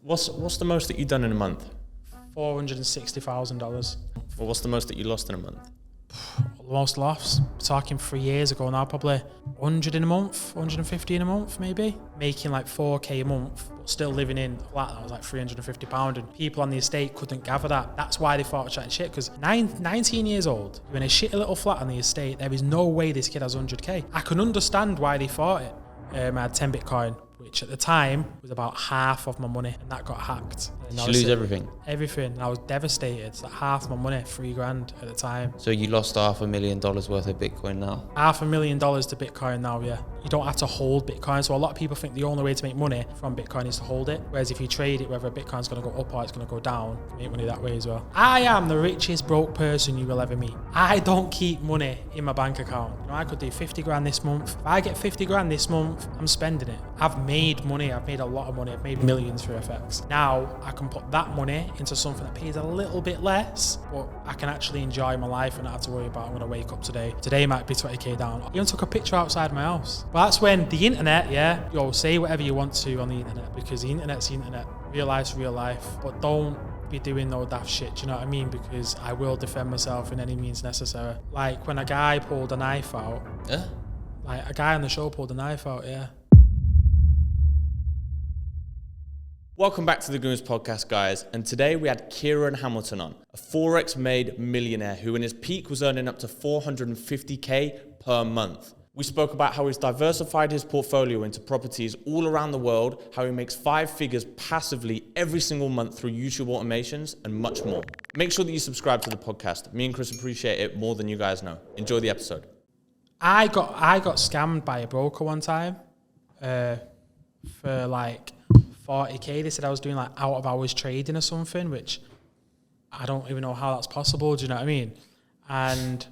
What's the most that you've done in a month? $460,000. Well, what's the most that you lost in a month? Most lost, talking 3 years ago now, probably 100 in a month, 150 in a month maybe. Making like 4k a month, but still living in a flat that was like £350, and people on the estate couldn't gather that. That's why they thought I was chatting shit, because 19 years old, you're in a shitty little flat on the estate, there is no way this kid has 100k. I can understand why they thought it. I had 10 Bitcoin, which at the time was about half of my money, and that got hacked. Did you lose everything? Everything. And I was devastated. It's like half my money, $3,000 at the time. So you lost $500,000 worth of Bitcoin now? $500,000 to Bitcoin now, yeah. You don't have to hold Bitcoin. So a lot of people think the only way to make money from Bitcoin is to hold it. Whereas if you trade it, whether Bitcoin's going to go up or it's going to go down, you can make money that way as well. I am the richest broke person you will ever meet. I don't keep money in my bank account. You know, I could do 50 grand this month. If I get 50 grand this month, I'm spending it. I've made money. I've made a lot of money. I've made millions through FX. Now I can put that money into something that pays a little bit less, but I can actually enjoy my life and not have to worry about I'm going to wake up today. Today might be 20k down. I even took a picture outside my house. But that's when the internet, yeah, you'll say whatever you want to on the internet, because the internet's the internet. Real life's real life. But don't be doing no daft shit, do you know what I mean? Because I will defend myself in any means necessary. Like when a guy pulled a knife out. Yeah? Like a guy on the show pulled a knife out, yeah. Welcome back to the Gooms Podcast, guys. And today we had Kieren Hamilton on, a Forex made millionaire who in his peak was earning up to 450k per month. We spoke about how he's diversified his portfolio into properties all around the world, how he makes 5 figures passively every single month through YouTube automations, and much more. Make sure that you subscribe to the podcast. Me and Chris appreciate it more than you guys know. Enjoy the episode. I got scammed by a broker one time for like 40k. They said I was doing like out of hours trading or something, which I don't even know how that's possible. Do you know what I mean? And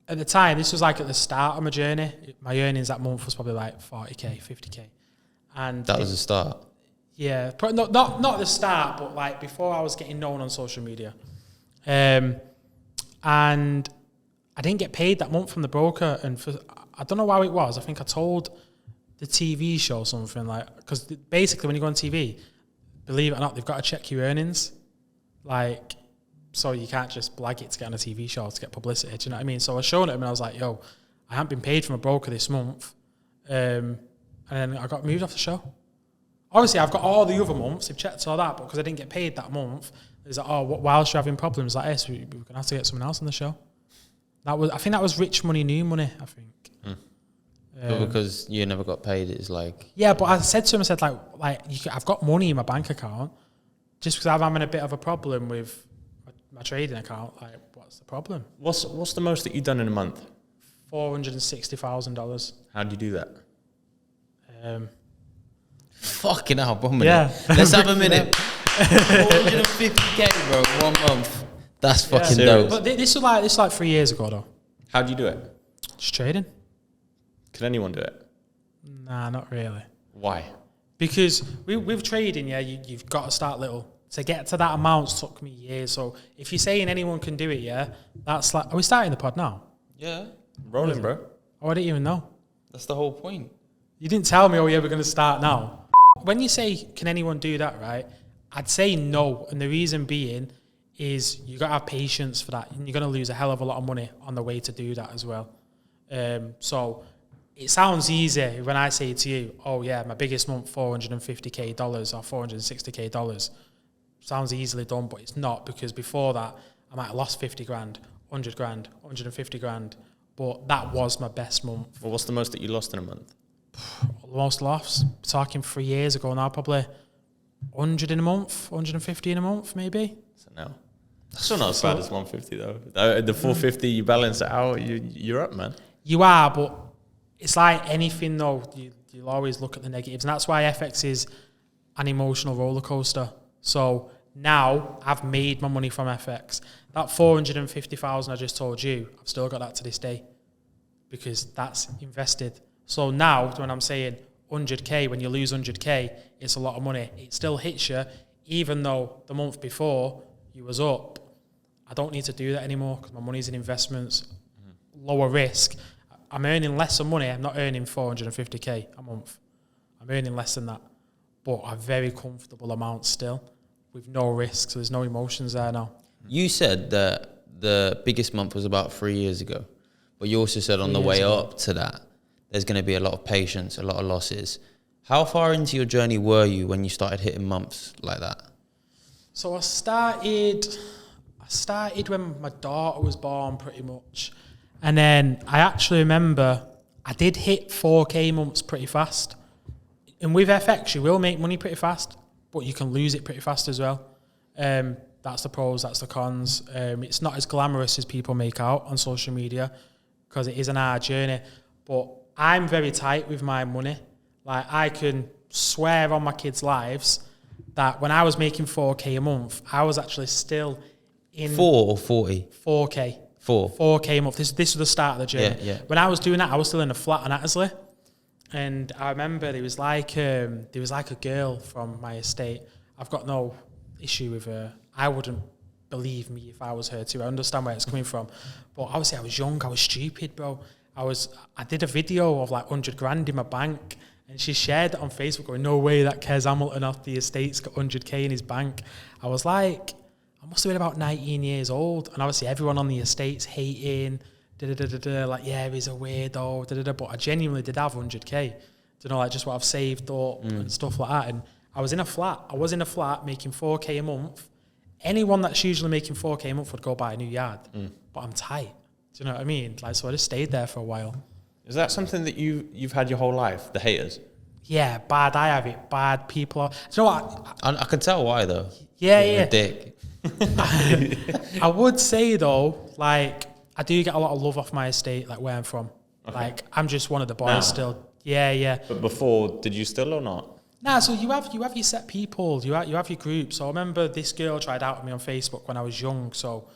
at the time, this was like at the start of my journey. My earnings that month was probably like 40k, 50k. And that was the start. Yeah, not at the start, but like before I was getting known on social media. And I didn't get paid that month from the broker, and I don't know why it was. I think I told the TV show something like, because basically when you go on TV, believe it or not, they've got to check your earnings, like, so you can't just blag it to get on a TV show to get publicity. Do you know what I mean? So I was showing it and I was like, yo, I haven't been paid from a broker this month, and then I got moved off the show. Obviously, I've got all the other months, they've checked all that, but because I didn't get paid that month, it's like, oh, whilst you're having problems like this, we're gonna have to get someone else on the show. I think that was rich money, new money, I think. But because you never got paid, it's like... Yeah, but I said to him, I said, I've got money in my bank account. Just because I'm having a bit of a problem with my trading account, like, what's the problem? What's the most that you've done in a month? $460,000. How do you do that? Fucking hell, 1 minute. Yeah. Let's have a minute. 450k, bro, 1 month. That's fucking dope. But this is like 3 years ago, though. How do you do it? Just trading. Can anyone do it? Nah, not really. Why? Because with trading, yeah, you've got to start little. To get to that amount took me years. So if you're saying anyone can do it, yeah, that's like... Are we starting the pod now? Yeah. Rolling, bro. Oh, I didn't even know. That's the whole point. You didn't tell me, oh yeah, we're going to start now. When you say, can anyone do that, right? I'd say no. And the reason being is you got to have patience for that. And you're going to lose a hell of a lot of money on the way to do that as well. So it sounds easy when I say to you, oh yeah, my biggest month, $450k or $460k. Sounds easily done, but it's not, because before that, I might have lost 50 grand, 100 grand, 150 grand. But that was my best month. Well, what's the most that you lost in a month? The most lost, talking 3 years ago now, probably 100 in a month, 150 in a month, maybe. So no. That's still not as bad as 150 though. The 450, you balance it out, you're up, man. You are, but it's like anything though, you'll always look at the negatives. And that's why FX is an emotional roller coaster. So now I've made my money from FX. That 450,000 I just told you, I've still got that to this day, because that's invested. So now when I'm saying 100k, when you lose 100k, it's a lot of money. It still hits you, even though the month before you was up. I don't need to do that anymore because my money's in investments, lower risk. I'm earning less of money. I'm not earning 450k a month. I'm earning less than that. but a very comfortable amount still, with no risk. So there's no emotions there now. You said that the biggest month was about 3 years ago, but you also said on the way up to that, there's going to be a lot of patience, a lot of losses. How far into your journey were you when you started hitting months like that? So I started when my daughter was born, pretty much. And then I actually remember I did hit 4K months pretty fast. And with FX, you will make money pretty fast, but you can lose it pretty fast as well. That's the pros, that's the cons. It's not as glamorous as people make out on social media, because it is an hard journey. But I'm very tight with my money. Like, I can swear on my kids' lives that when I was making 4K a month, I was actually still in 4 or 40? 4K. 4K a month. This was the start of the journey. Yeah. When I was doing that, I was still in a flat on Attersley. And I remember there was like a girl from my estate. I've got no issue with her. I wouldn't believe me if I was her too. I understand where it's coming from. But obviously I was young, I was stupid, bro. I did a video of like 100 grand in my bank, and she shared it on Facebook going, no way that Kieren Hamilton off the estate's got 100k in his bank. I was like, I must have been about 19 years old, and obviously everyone on the estate's hating, like, yeah, he's a weirdo, but I genuinely did have 100k, like just what I've saved up and stuff like that. And I was in a flat making 4k a month. Anyone that's usually making 4k a month would go buy a new yard, but I'm tight. Do you know what I mean? Like, so I just stayed there for a while. Is that something that you've had your whole life, the haters? Yeah, bad. I have it. Bad people. Do you know what? I can tell why, though. Yeah. A dick. I would say, though, like, I do get a lot of love off my estate, like where I'm from. Okay. Like, I'm just one of the boys still. Yeah. But before, did you still or not? Nah, so you have your set people, you have your group. So I remember this girl tried out with me on Facebook when I was young. So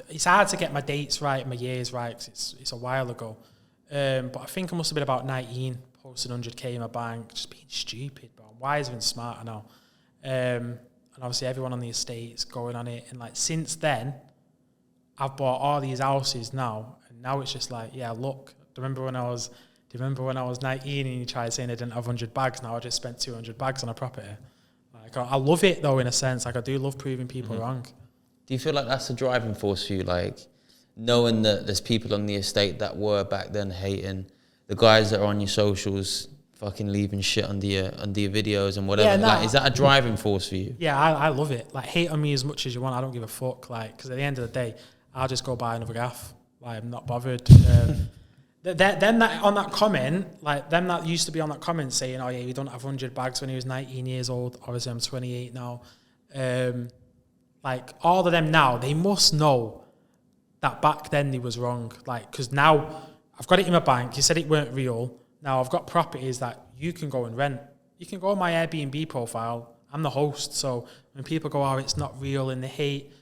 it's hard to get my dates right, my years right, 'cause it's a while ago. But I think I must have been about 19, posting 100k in my bank, just being stupid, bro. I'm wiser and smarter now. And obviously everyone on the estate's going on it. And like, since then, I've bought all these houses now. And now it's just like, yeah, look, do you remember when I was 19 and you tried saying I didn't have 100 bags? Now I just spent 200 bags on a property. Like, I love it though, in a sense. Like, I do love proving people wrong. Do you feel like that's a driving force for you? Like, knowing that there's people on the estate that were back then hating, the guys that are on your socials fucking leaving shit under your videos and whatever. Yeah, like, is that a driving force for you? Yeah, I love it. Like, hate on me as much as you want. I don't give a fuck. Like, because at the end of the day, I'll just go buy another gaff. Like, I'm not bothered. Then that on that comment, like them that used to be on that comment saying, oh yeah, we don't have 100 bags when he was 19 years old. Obviously I'm 28 now. Like, all of them now, they must know that back then they was wrong. Like, because now I've got it in my bank. You said it weren't real. Now I've got properties that you can go and rent. You can go on my Airbnb profile. I'm the host. So when people go, oh, it's not real and they hate,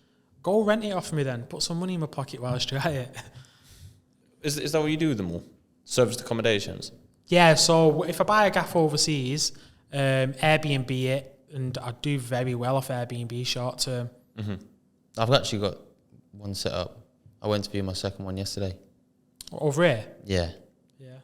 go rent it off me then. Put some money in my pocket while I try it. Is that what you do with them all? Serviced accommodations? Yeah, so if I buy a gaff overseas, Airbnb it, and I do very well off Airbnb short term. Mm-hmm. I've actually got one set up. I went to view my second one yesterday. Over here? Yeah.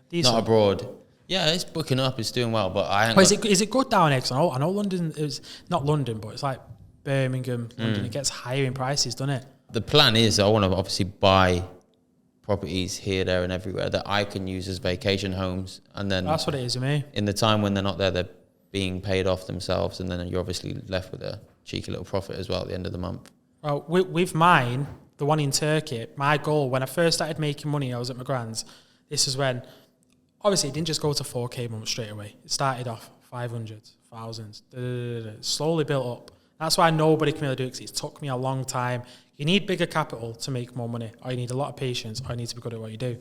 Decent. Not abroad. Yeah, it's booking up. It's doing well, but I ain't is it good down here? 'Cause I know London is not London, but it's like Birmingham, London. It gets higher in prices, doesn't it? The plan is I want to obviously buy properties here, there, and everywhere that I can use as vacation homes, and then that's what it is with me. In the time when they're not there, they're being paid off themselves, and then you're obviously left with a cheeky little profit as well at the end of the month. Well, with mine, the one in Turkey, my goal when I first started making money, I was at my grand's. This is when, obviously, it didn't just go to 4k a month straight away. It started off 500, thousands, slowly built up. That's why nobody can really do it, because it took me a long time. You need bigger capital to make more money, or you need a lot of patience, or you need to be good at what you do.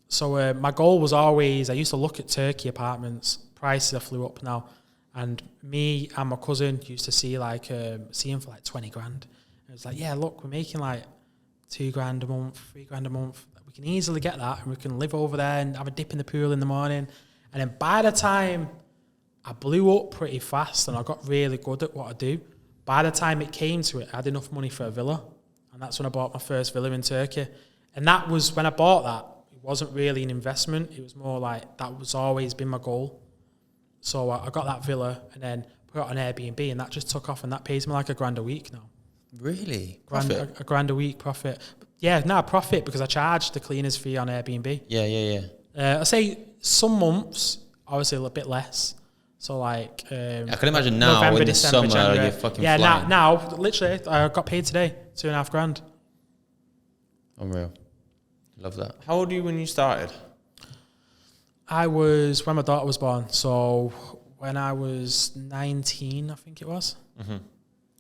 So my goal was always, I used to look at Turkey apartments, prices have flew up now, and me and my cousin used to see them for like 20 grand. And it was like, yeah, look, we're making like 2 grand a month, 3 grand a month. We can easily get that, and we can live over there and have a dip in the pool in the morning. And then by the time I blew up pretty fast and I got really good at what I do, by the time it came to it, I had enough money for a villa. And that's when I bought my first villa in Turkey. And that was, when I bought that, it wasn't really an investment. It was more like, that was always been my goal. So I got that villa and then put it on Airbnb, and that just took off, and that pays me like $1,000 a week now. Really? A grand a week profit. Yeah, profit because I charge the cleaners fee on Airbnb. Yeah. I say some months, obviously a little bit less. So like, I can imagine now November, in the December, summer January. you're fucking yeah, flying. now, literally, I got paid today, $2,500. Unreal. Love that. How old were you when you started? I was when my daughter was born. So when I was 19, I think it was.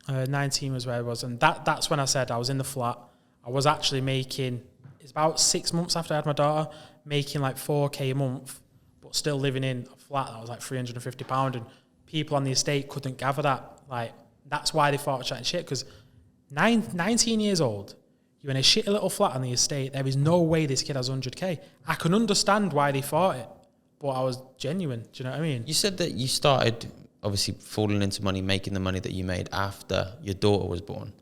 19 was where I was, and that's when I said I was in the flat. I was actually making. It's about 6 months after I had my daughter, making like $4,000 a month, but still living in a flat that was like £350, and people on the estate couldn't gather that. Like that's why they thought I was chatting shit, because 19 years old, you're in a shitty little flat on the estate. There is no way this kid has 100K. I can understand why they thought it, but I was genuine. Do you know what I mean? You said that you started obviously falling into money, making the money that you made after your daughter was born.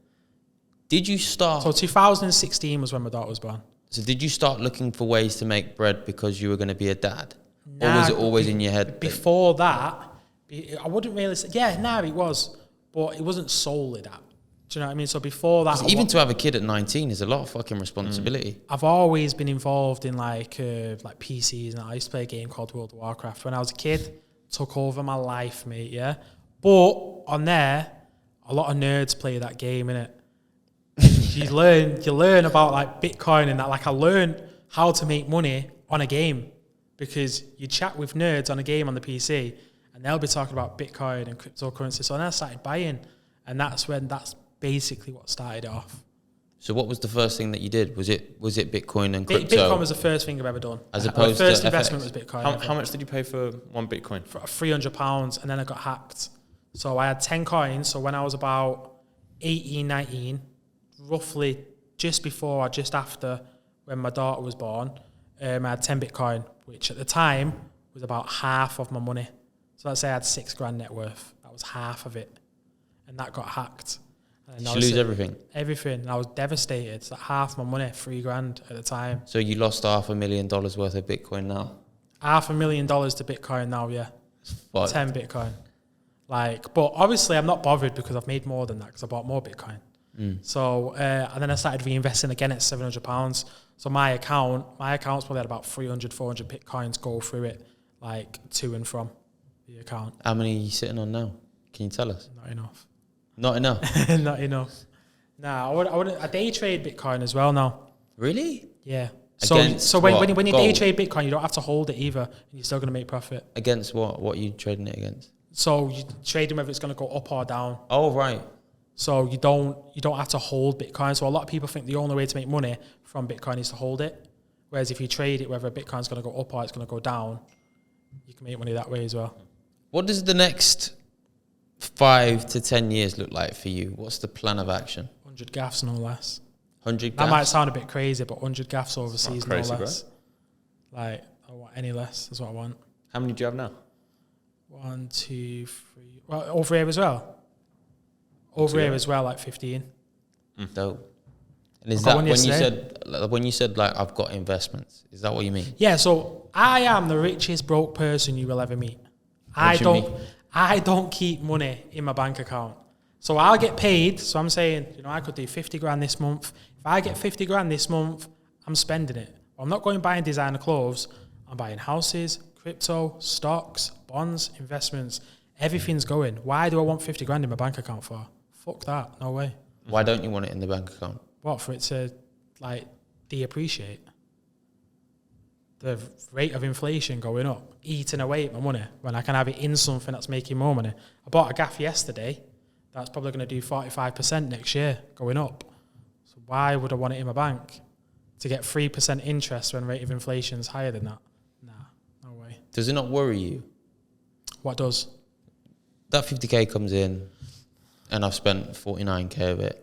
Did you start? So 2016 was when my daughter was born. So did you start looking for ways to make bread because you were going to be a dad? Or was it always in your head? Before that, I wouldn't really say, it was, but it wasn't solely that. Do you know what I mean? So before that... Even to have a kid at 19 is a lot of fucking responsibility. I've always been involved in like PCs, and I used to play a game called World of Warcraft. When I was a kid, took over my life, mate, yeah? But on there, a lot of nerds play that game, innit? you learn about like Bitcoin and that. Like I learned how to make money on a game, because you chat with nerds on a game on the PC and they'll be talking about Bitcoin and cryptocurrency. So then I started buying, and that's basically what started it off. So what was the first thing that you did? Was it Bitcoin and crypto? Bitcoin was the first thing I've ever done. As opposed to the first FX? investment was Bitcoin. How much did you pay for one Bitcoin? For £300, and then I got hacked. So I had 10 coins. So when I was about 18, 19, roughly just before or just after when my daughter was born, I had 10 Bitcoin, which at the time was about half of my money. So let's say I had $6,000 net worth. That was half of it. And that got hacked. Did you lose everything? Everything. And I was devastated. It's like half my money, $3,000 at the time. So you lost $500,000 worth of Bitcoin now? $500,000 to Bitcoin now, yeah. What? 10 Bitcoin. Like, but obviously I'm not bothered because I've made more than that because I bought more Bitcoin. So, and then I started reinvesting again at £700. So my account's probably had about 300, 400 Bitcoins go through it, like to and from the account. How many are you sitting on now? Can you tell us? Not enough. Not enough? Not enough. Nah, I day trade Bitcoin as well now. Really? Yeah. Against so when you Gold? day trade Bitcoin, you don't have to hold it either, and you're still going to make profit. Against what? What are you trading it against? So you trading whether it's going to go up or down. Oh, right. So you don't have to hold Bitcoin. So a lot of people think the only way to make money from Bitcoin is to hold it. Whereas if you trade it, whether Bitcoin's going to go up or it's going to go down, you can make money that way as well. What does the next 5 to 10 years look like for you? What's the plan of action? 100 gaffs, no less. 100 That gaffs? might sound a bit crazy, but 100 gaffs overseas, no crazy, less. Like, I don't want any less. That's what I want. How many do you have now? 1, 2, 3. Well, over here as well. Over here as well, like 15. Dope. And is I've got that one when you said like I've got investments? Is that what you mean? Yeah, so I am the richest broke person you will ever meet. I don't keep money in my bank account. So I'll get paid. So I'm saying, I could do 50 grand this month. If I get 50 grand this month, I'm spending it. I'm not going buying designer clothes. I'm buying houses, crypto, stocks, bonds, investments. Everything's going. Why do I want 50 grand in my bank account for? Fuck that. No way. Why don't you want it in the bank account? What, for it to, like, depreciate? The rate of inflation going up, eating away at my money when I can have it in something that's making more money. I bought a gaff yesterday that's probably going to do 45% next year going up. So why would I want it in my bank? To get 3% interest when rate of inflation is higher than that? Nah, no way. Does it not worry you? What does? That 50k comes in and I've spent 49k of it.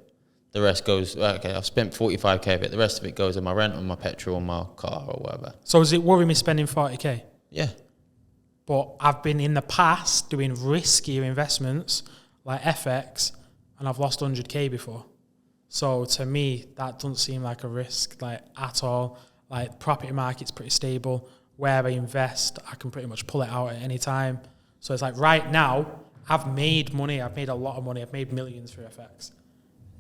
The rest goes, okay, I've spent 45k of it. The rest of it goes on my rent, on my petrol, on my car or whatever. So does it worry me spending 40k? Yeah. But I've been in the past doing riskier investments like FX and I've lost 100k before. So to me, that doesn't seem like a risk like at all. Like property market's pretty stable. Where I invest, I can pretty much pull it out at any time. So it's like right now, I've made money. I've made a lot of money. I've made millions through FX.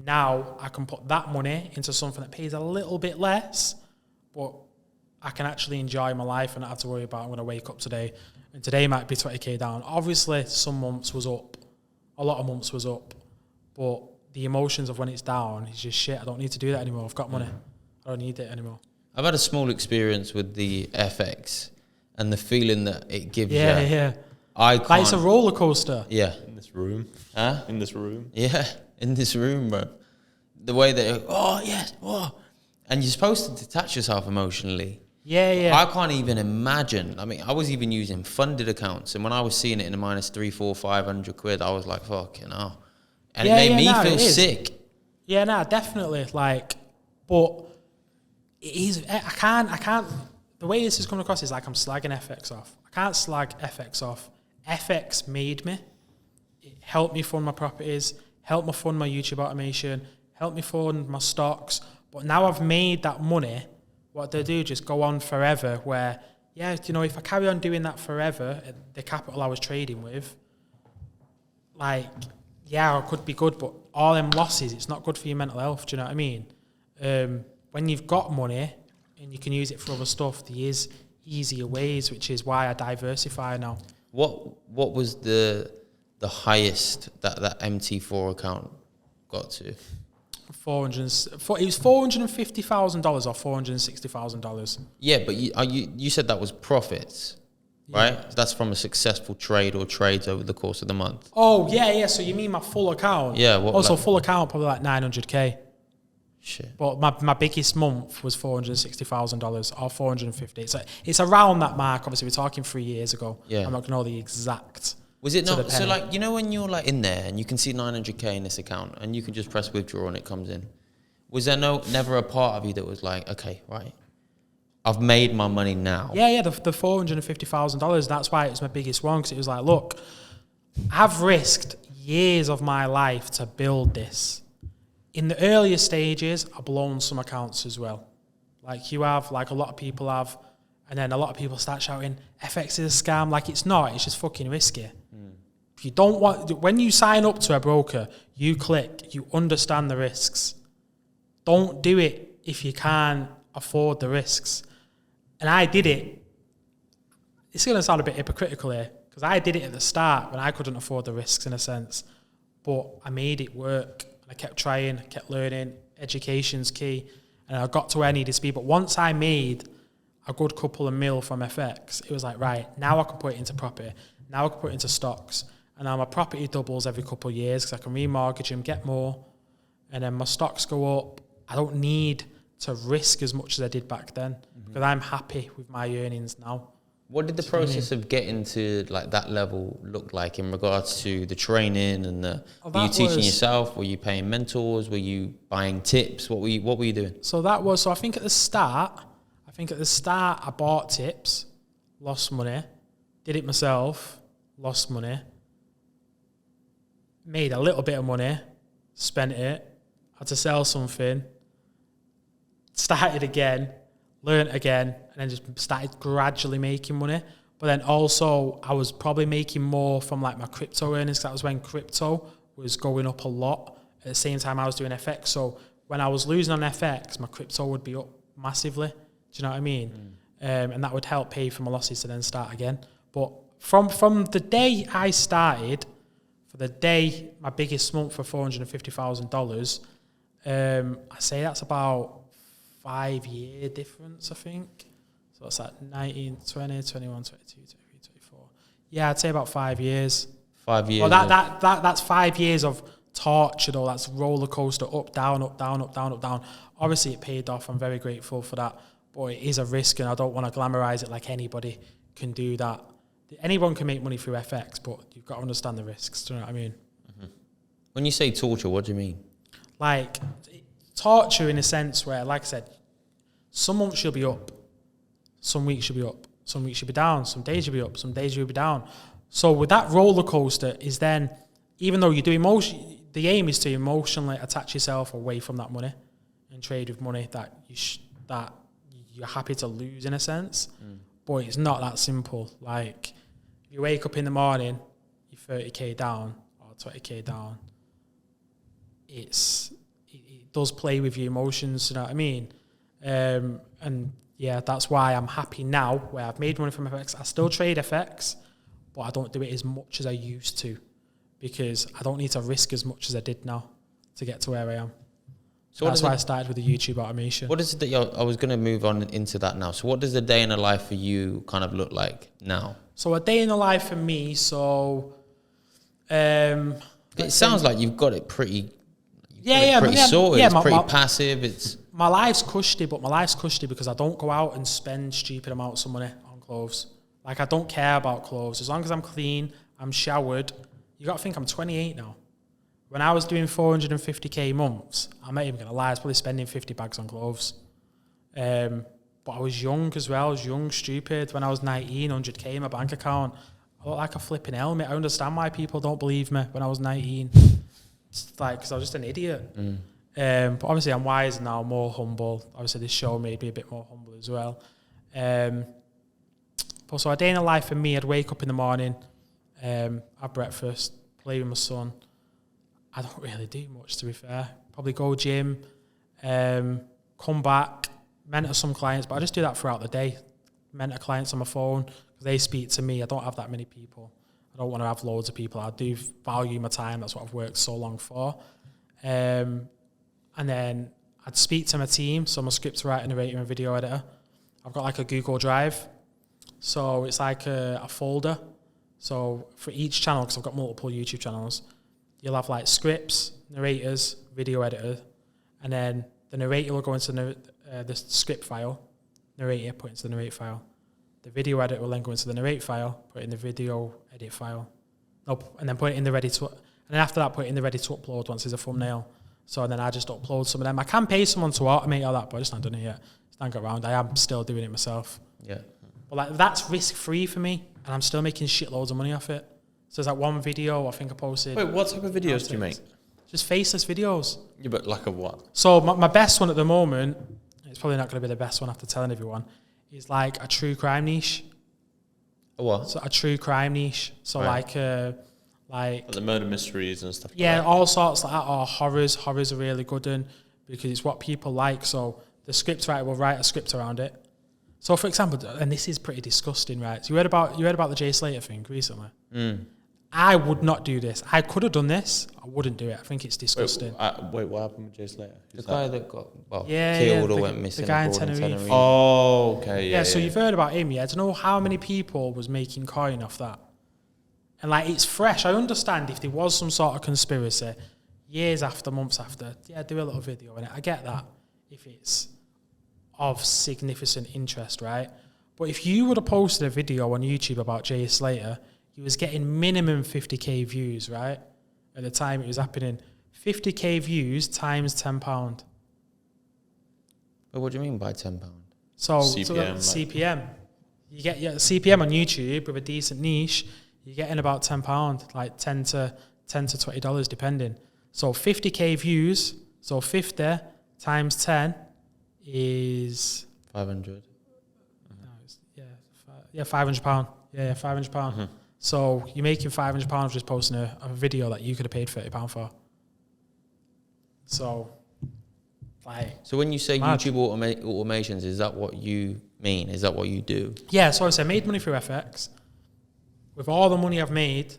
Now I can put that money into something that pays a little bit less, but I can actually enjoy my life and not have to worry about I'm going to wake up today. And today might be 20k down. Obviously, some months was up. A lot of months was up. But the emotions of when it's down is just shit. I don't need to do that anymore. I've got money. I don't need it anymore. I've had a small experience with the FX and the feeling that it gives you. Yeah. I can't. Like it's a roller coaster. Yeah. In this room. Huh? In this room. Yeah. In this room, bro. The way that, oh, yes, oh. And you're supposed to detach yourself emotionally. Yeah. I can't even imagine. I mean, I was even using funded accounts. And when I was seeing it in the minus 300, 400, 500 quid, I was like, fucking hell. And it made me feel sick. Yeah, no, definitely. Like, but it is, I can't, the way this is coming across is like I'm slagging FX off. I can't slag FX off. FX made me. It helped me fund my properties, helped me fund my YouTube automation, helped me fund my stocks. But now I've made that money, what they do just go on forever where, yeah, you know, if I carry on doing that forever, the capital I was trading with, like, yeah, it could be good, but all them losses, it's not good for your mental health, do you know what I mean? When you've got money and you can use it for other stuff, there is easier ways, which is why I diversify now. What was the highest that MT4 account got to? It was $450,000 or $460,000. Yeah, but you said that was profits, right? Yeah. That's from a successful trade or trades over the course of the month. Oh, yeah. So you mean my full account? Yeah. Also, full account, probably like 900k. Shit. But my biggest month was $460,000 or 450. It's around that mark. Obviously, we're talking 3 years ago. Yeah. I'm not going to know the exact. Was it not? So like, you know, when you're like in there and you can see 900k in this account and you can just press withdraw and it comes in. Was there never a part of you that was like, okay, right, I've made my money now? Yeah. The $450,000. That's why it was my biggest one, because it was like, look, I've risked years of my life to build this. In the earlier stages, I've blown some accounts as well. Like you have, like a lot of people have, and then a lot of people start shouting, FX is a scam. Like it's not, it's just fucking risky. If you don't want, when you sign up to a broker, you click, you understand the risks. Don't do it if you can't afford the risks. And I did it. It's going to sound a bit hypocritical here, because I did it at the start when I couldn't afford the risks in a sense. But I made it work. I kept trying, I kept learning. Education's key. And I got to where I needed to be. But once I made a good couple of mil from FX, it was like, right, now I can put it into property. Now I can put it into stocks. And now my property doubles every couple of years because I can remortgage them, get more. And then my stocks go up. I don't need to risk as much as I did back then, because I'm happy with my earnings now. What did the process of getting to like that level look like in regards to the training and the? Were you teaching yourself? Were you paying mentors? Were you buying tips? What were you doing? So I think at the start I bought tips, lost money, did it myself, lost money, made a little bit of money, spent it, had to sell something, started again, learned again, and then just started gradually making money. But then also I was probably making more from like my crypto earnings, because that was when crypto was going up a lot. At the same time I was doing FX. So when I was losing on FX, my crypto would be up massively. Do you know what I mean? And that would help pay for my losses to then start again. But from the day I started, for the day my biggest month for $450,000, I say that's about 5 year difference, I think. So it's like 19, 20, 21, 22, 23, 24. Yeah, I'd say about 5 years. 5 years. Well, that's 5 years of torture though. That's roller coaster, up, down, up, down, up, down, up, down. Obviously it paid off. I'm very grateful for that. But it is a risk, and I don't want to glamorize it like anybody can do that. Anyone can make money through FX, but you've got to understand the risks. Do you know what I mean? When you say torture, what do you mean? Like torture in a sense where, like I said, some months you'll be up, some weeks you'll be up, some weeks you'll be down, some days you'll be up, some days you'll be down. So with that roller coaster is then, even though you do emotion, the aim is to emotionally attach yourself away from that money and trade with money that you're happy to lose in a sense. But it's not that simple. Like, if you wake up in the morning, you're 30k down or 20k down, it does play with your emotions, you know what I mean? And yeah, that's why I'm happy now where I've made money from FX. I still trade FX, but I don't do it as much as I used to because I don't need to risk as much as I did now to get to where I am. So that's why I started with the YouTube automation. What is it that I was going to move on into that now. So what does the day in the life for you kind of look like now? So a day in the life for me, so... it sounds like you've got it pretty... pretty sorted. It's pretty passive. It's... My life's cushy, but my life's cushy because I don't go out and spend stupid amounts of money on clothes. Like, I don't care about clothes. As long as I'm clean, I'm showered. You got to think I'm 28 now. When I was doing 450k months, I'm not even going to lie, I was probably spending 50 bags on clothes. But I was young as well. I was young, stupid. When I was 19, 100k in my bank account. I looked like a flipping helmet. I understand why people don't believe me when I was 19. It's like, because I was just an idiot. But obviously I'm wise now, more humble. Obviously this show made me a bit more humble as well. But so a day in the life for me, I'd wake up in the morning, have breakfast, play with my son. I don't really do much, to be fair. Probably go gym, come back, mentor some clients, but I just do that throughout the day. Mentor clients on my phone, because they speak to me. I don't have that many people. I don't want to have loads of people. I do value my time. That's what I've worked so long for. And then I'd speak to my team. So I'm a script writer, narrator, and video editor. I've got like a Google Drive. So it's like a folder. So for each channel, because I've got multiple YouTube channels, you'll have like scripts, narrators, video editor, and then the narrator will go into the script file, narrator put into the narrate file. The video edit will then go into the narrate file, put it in the video edit file. Nope, and then put it in the ready to, and then after that put it in the ready to upload once there's a thumbnail. So then I just upload some of them. I can pay someone to automate all that, but I just not done it yet. Just not got around. I am still doing it myself. Yeah. But like that's risk free for me, and I'm still making shitloads of money off it. So there's like one video I think I posted. Wait, what type of videos do you make? Just faceless videos. Yeah, but like a what? So my best one at the moment, it's probably not going to be the best one after telling everyone, is like a true crime niche. A what? So a true crime niche. So like the murder mysteries and stuff. Yeah, like that. all sorts like that. Or horrors. Horrors are really good in because it's what people like. So the script writer will write a script around it. So for example, and this is pretty disgusting, right? So you heard about the Jay Slater thing recently. I would not do this. I could have done this. I wouldn't do it. I think it's disgusting. Wait, what happened with Jay Slater? The guy that got killed or went missing. The guy in Tenerife. Oh, okay. Yeah, so you've heard about him, yeah? I don't know how many people was making coin off that. And like, it's fresh. I understand if there was some sort of conspiracy, years after, months after, yeah, do a little video in it. I get that if it's of significant interest, right? But if you would have posted a video on YouTube about Jay Slater, he was getting minimum 50k views, right? At the time it was happening. 50k views times £10. But what do you mean by £10? So CPM. CPM. You get your CPM on YouTube with a decent niche, you're getting about £10, like $10 to $20 depending. So 50k views, so 50 times 10 is 500. £500. Yeah, £500. So you're making £500 just posting a video that you could have paid £30 for. So, like. So when you say mad. YouTube automations, is that what you mean? Is that what you do? Yeah, so I made money through FX. With all the money I've made,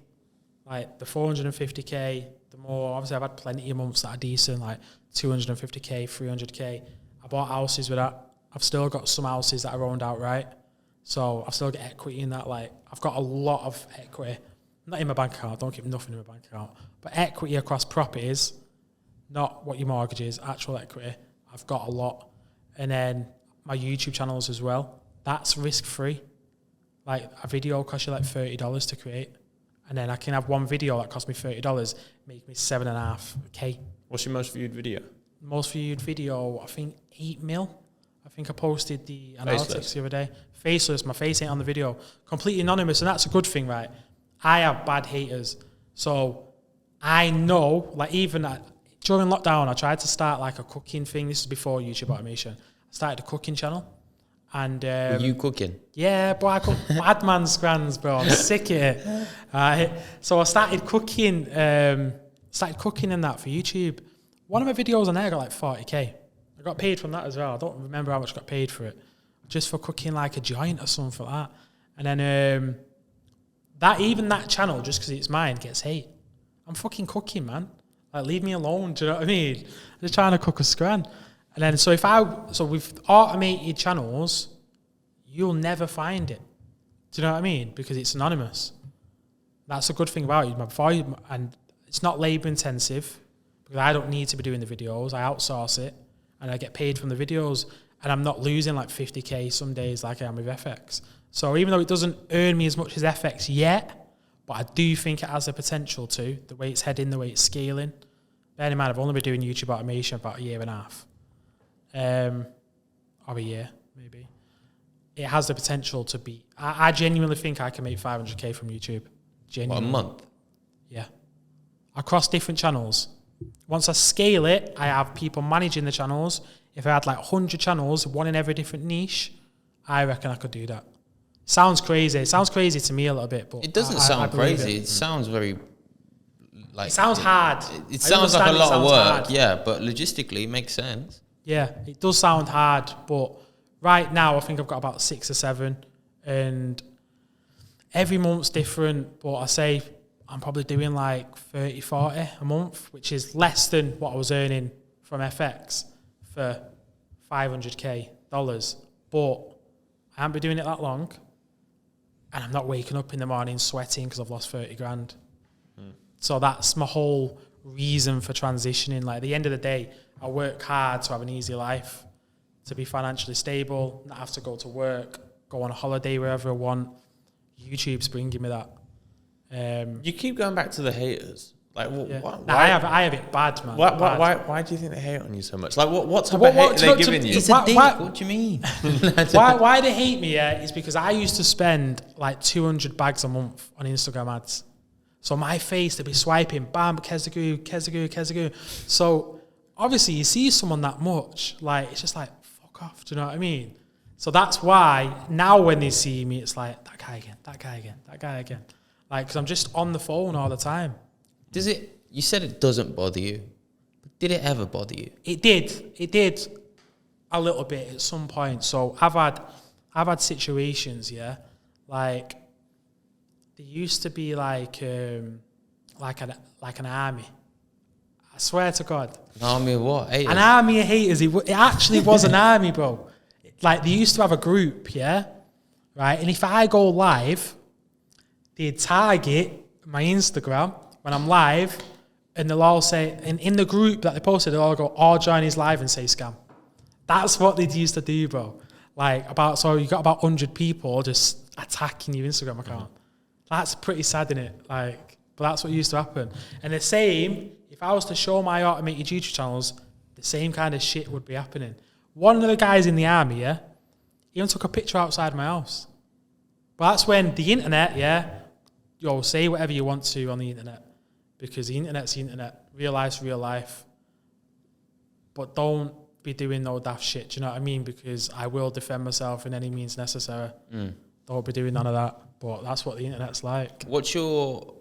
like the 450k, the more, obviously I've had plenty of months that are decent, like 250k, 300k. I bought houses with that. I've still got some houses that I owned outright. So I've still got equity in that. Like I've got a lot of equity, not in my bank account. I don't keep nothing in my bank account, but equity across properties, not what your mortgage is, actual equity. I've got a lot, and then my YouTube channels as well. That's risk free. Like a video costs you like $30 to create, and then I can have one video that costs me $30, make me $7.5K. What's your most viewed video? Most viewed video, I think 8 mil. I think I posted the analytics the other day. Faceless, my face ain't on the video. Completely anonymous, and that's a good thing, right? I have bad haters. So I know, like even during lockdown, I tried to start like a cooking thing. This is before YouTube automation. I started a cooking channel. And Were you cooking? yeah, but I cook madman scrans, bro. I'm sick of it. So I started cooking and that for YouTube. One of my videos on there got like 40k. I got paid from that as well. I don't remember how much I got paid for it. Just for cooking like a joint or something like that. And then that channel, just because it's mine, gets hate. I'm fucking cooking, man. Like, leave me alone. Do you know what I mean? I'm just trying to cook a scran. And then so with automated channels, you'll never find it. Do you know what I mean? Because it's anonymous. That's a good thing about it. And it's not labour intensive, because I don't need to be doing the videos. I outsource it and I get paid from the videos, and I'm not losing like 50k some days like I am with FX. So even though it doesn't earn me as much as FX yet, but I do think it has the potential to, the way it's heading, the way it's scaling. Bear in mind, I've only been doing YouTube automation about a year and a half. Or a year, maybe. It has the potential to be... I genuinely think I can make 500k from YouTube. Genuinely. What, a month? Yeah. Across different channels. Once I scale it, I have people managing the channels. If I had like 100 channels, one in every different niche, I reckon I could do that. Sounds crazy. It sounds crazy to me a little bit, but... It doesn't sound crazy. It sounds very... Like, it sounds hard. It sounds like a lot of work, yeah, but logistically it makes sense. Yeah, it does sound hard, but right now I think I've got about 6 or 7, and every month's different, but I say I'm probably doing like 30, 40 a month, which is less than what I was earning from FX for $500k. But I haven't been doing it that long, and I'm not waking up in the morning sweating because I've lost 30 grand. So that's my whole reason for transitioning. Like, at the end of the day, I work hard to have an easy life, to be financially stable, not have to go to work, go on a holiday wherever I want. YouTube's bringing me that. You keep going back to the haters. Like, Yeah. why? I have it bad, man. Why do you think they hate on you so much? Like, what type of hate are they giving you? It's a dick. What do you mean? why they hate me, is because I used to spend like 200 bags a month on Instagram ads. So my face, they'd be swiping, bam, Kezagoo. So obviously you see someone that much, like, it's just like, fuck off, do you know what I mean? So that's why now when they see me, it's like, that guy again. Like, because I'm just on the phone all the time. You said it doesn't bother you, but did it ever bother you? It did a little bit at some point. So I've had situations, yeah, like, there used to be like an army. I swear to God. An army of what? Haters? An army of haters. It actually was an army, bro. Like, they used to have a group, yeah? Right? And if I go live, they'd target my Instagram when I'm live, and they'll all say, and in the group that they posted, they'll all go, join his live and say scam. That's what they used to do, bro. Like, so you got about 100 people just attacking your Instagram account. That's pretty sad, isn't it? Like, but that's what used to happen. And the same, if I was to show my automated YouTube channels, the same kind of shit would be happening. One of the guys in the army, yeah, he even took a picture outside my house. But that's when the internet, yeah, say whatever you want to on the internet, because the internet's the internet, real life's real life. But don't be doing no daft shit, do you know what I mean? Because I will defend myself in any means necessary. Don't be doing none of that. But that's what the internet's like. What's your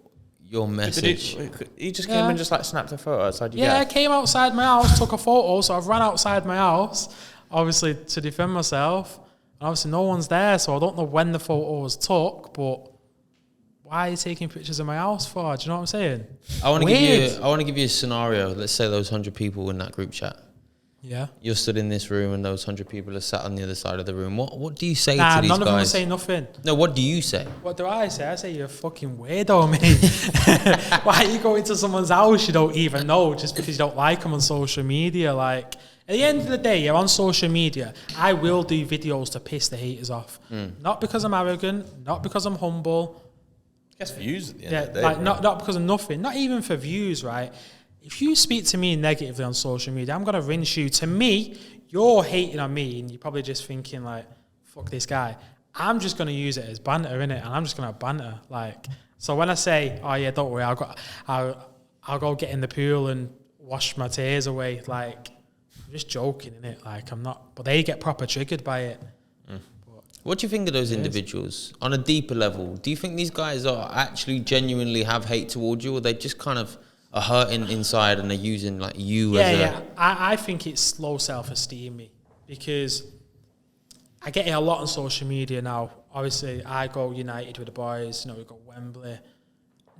message? He just came and just like snapped a photo outside your I came outside my house, took a photo, so I've ran outside my house, obviously to defend myself. And obviously no one's there, so I don't know when the photo was took, but why are you taking pictures of my house for? Do you know what I'm saying? I want to give you a scenario. Let's say those 100 people in that group chat. Yeah. You're stood in this room and those 100 people are sat on the other side of the room. What do you say to these guys? None of them say nothing. No, what do you say? What do I say? I say, you're a fucking weirdo, mate. Why are you going to someone's house you don't even know just because you don't like them on social media? Like, at the end of the day, you're on social media. I will do videos to piss the haters off. Not because I'm arrogant, not because I'm humble. I guess views at the end of the day. Like, not because of nothing. Not even for views, right? If you speak to me negatively on social media, I'm going to rinse you. To me, you're hating on me and you're probably just thinking like, fuck this guy. I'm just going to use it as banter, innit? And I'm just going to banter. Like, so when I say, oh yeah, don't worry, I'll go get in the pool and wash my tears away. Like, I'm just joking, innit? Like, I'm not, but they get proper triggered by it. What do you think of those individuals on a deeper level? Do you think these guys are actually genuinely have hate towards you, or they just kind of are hurting inside and they're using like you as a... Yeah, I think it's low self-esteem, me, because I get it a lot on social media now. Obviously, I go United with the boys, you know, we go Wembley.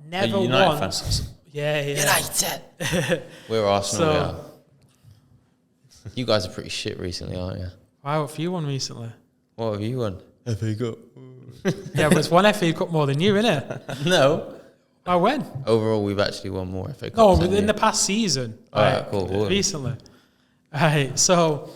Never once... Fans? Yeah. United! We're Arsenal, yeah. You guys are pretty shit recently, aren't you? Wow, what have you won recently? What have you won? FA Cup. Yeah, but it's one FA Cup more than you, innit? No. I when? Overall, we've actually won more FA Cups. No, within the past season. Alright, cool. Recently. Right, so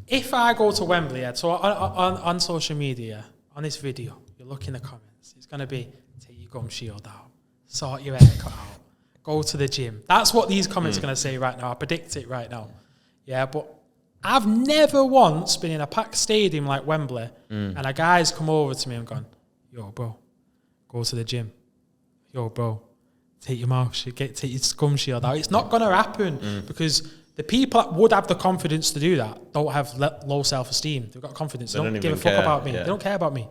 if I go to Wembley, so on social media, on this video, you look in the comments, it's going to be, take your gum shield out, sort your haircut out, go to the gym. That's what these comments are going to say right now. I predict it right now. Yeah, but I've never once been in a packed stadium like Wembley and a guy's come over to me and gone, yo, bro, go to the gym. Yo, bro, take your take your gum shield out. It's not going to happen because the people that would have the confidence to do that don't have low self-esteem. They've got confidence. They don't give a fuck about me. Yeah. They don't care about me.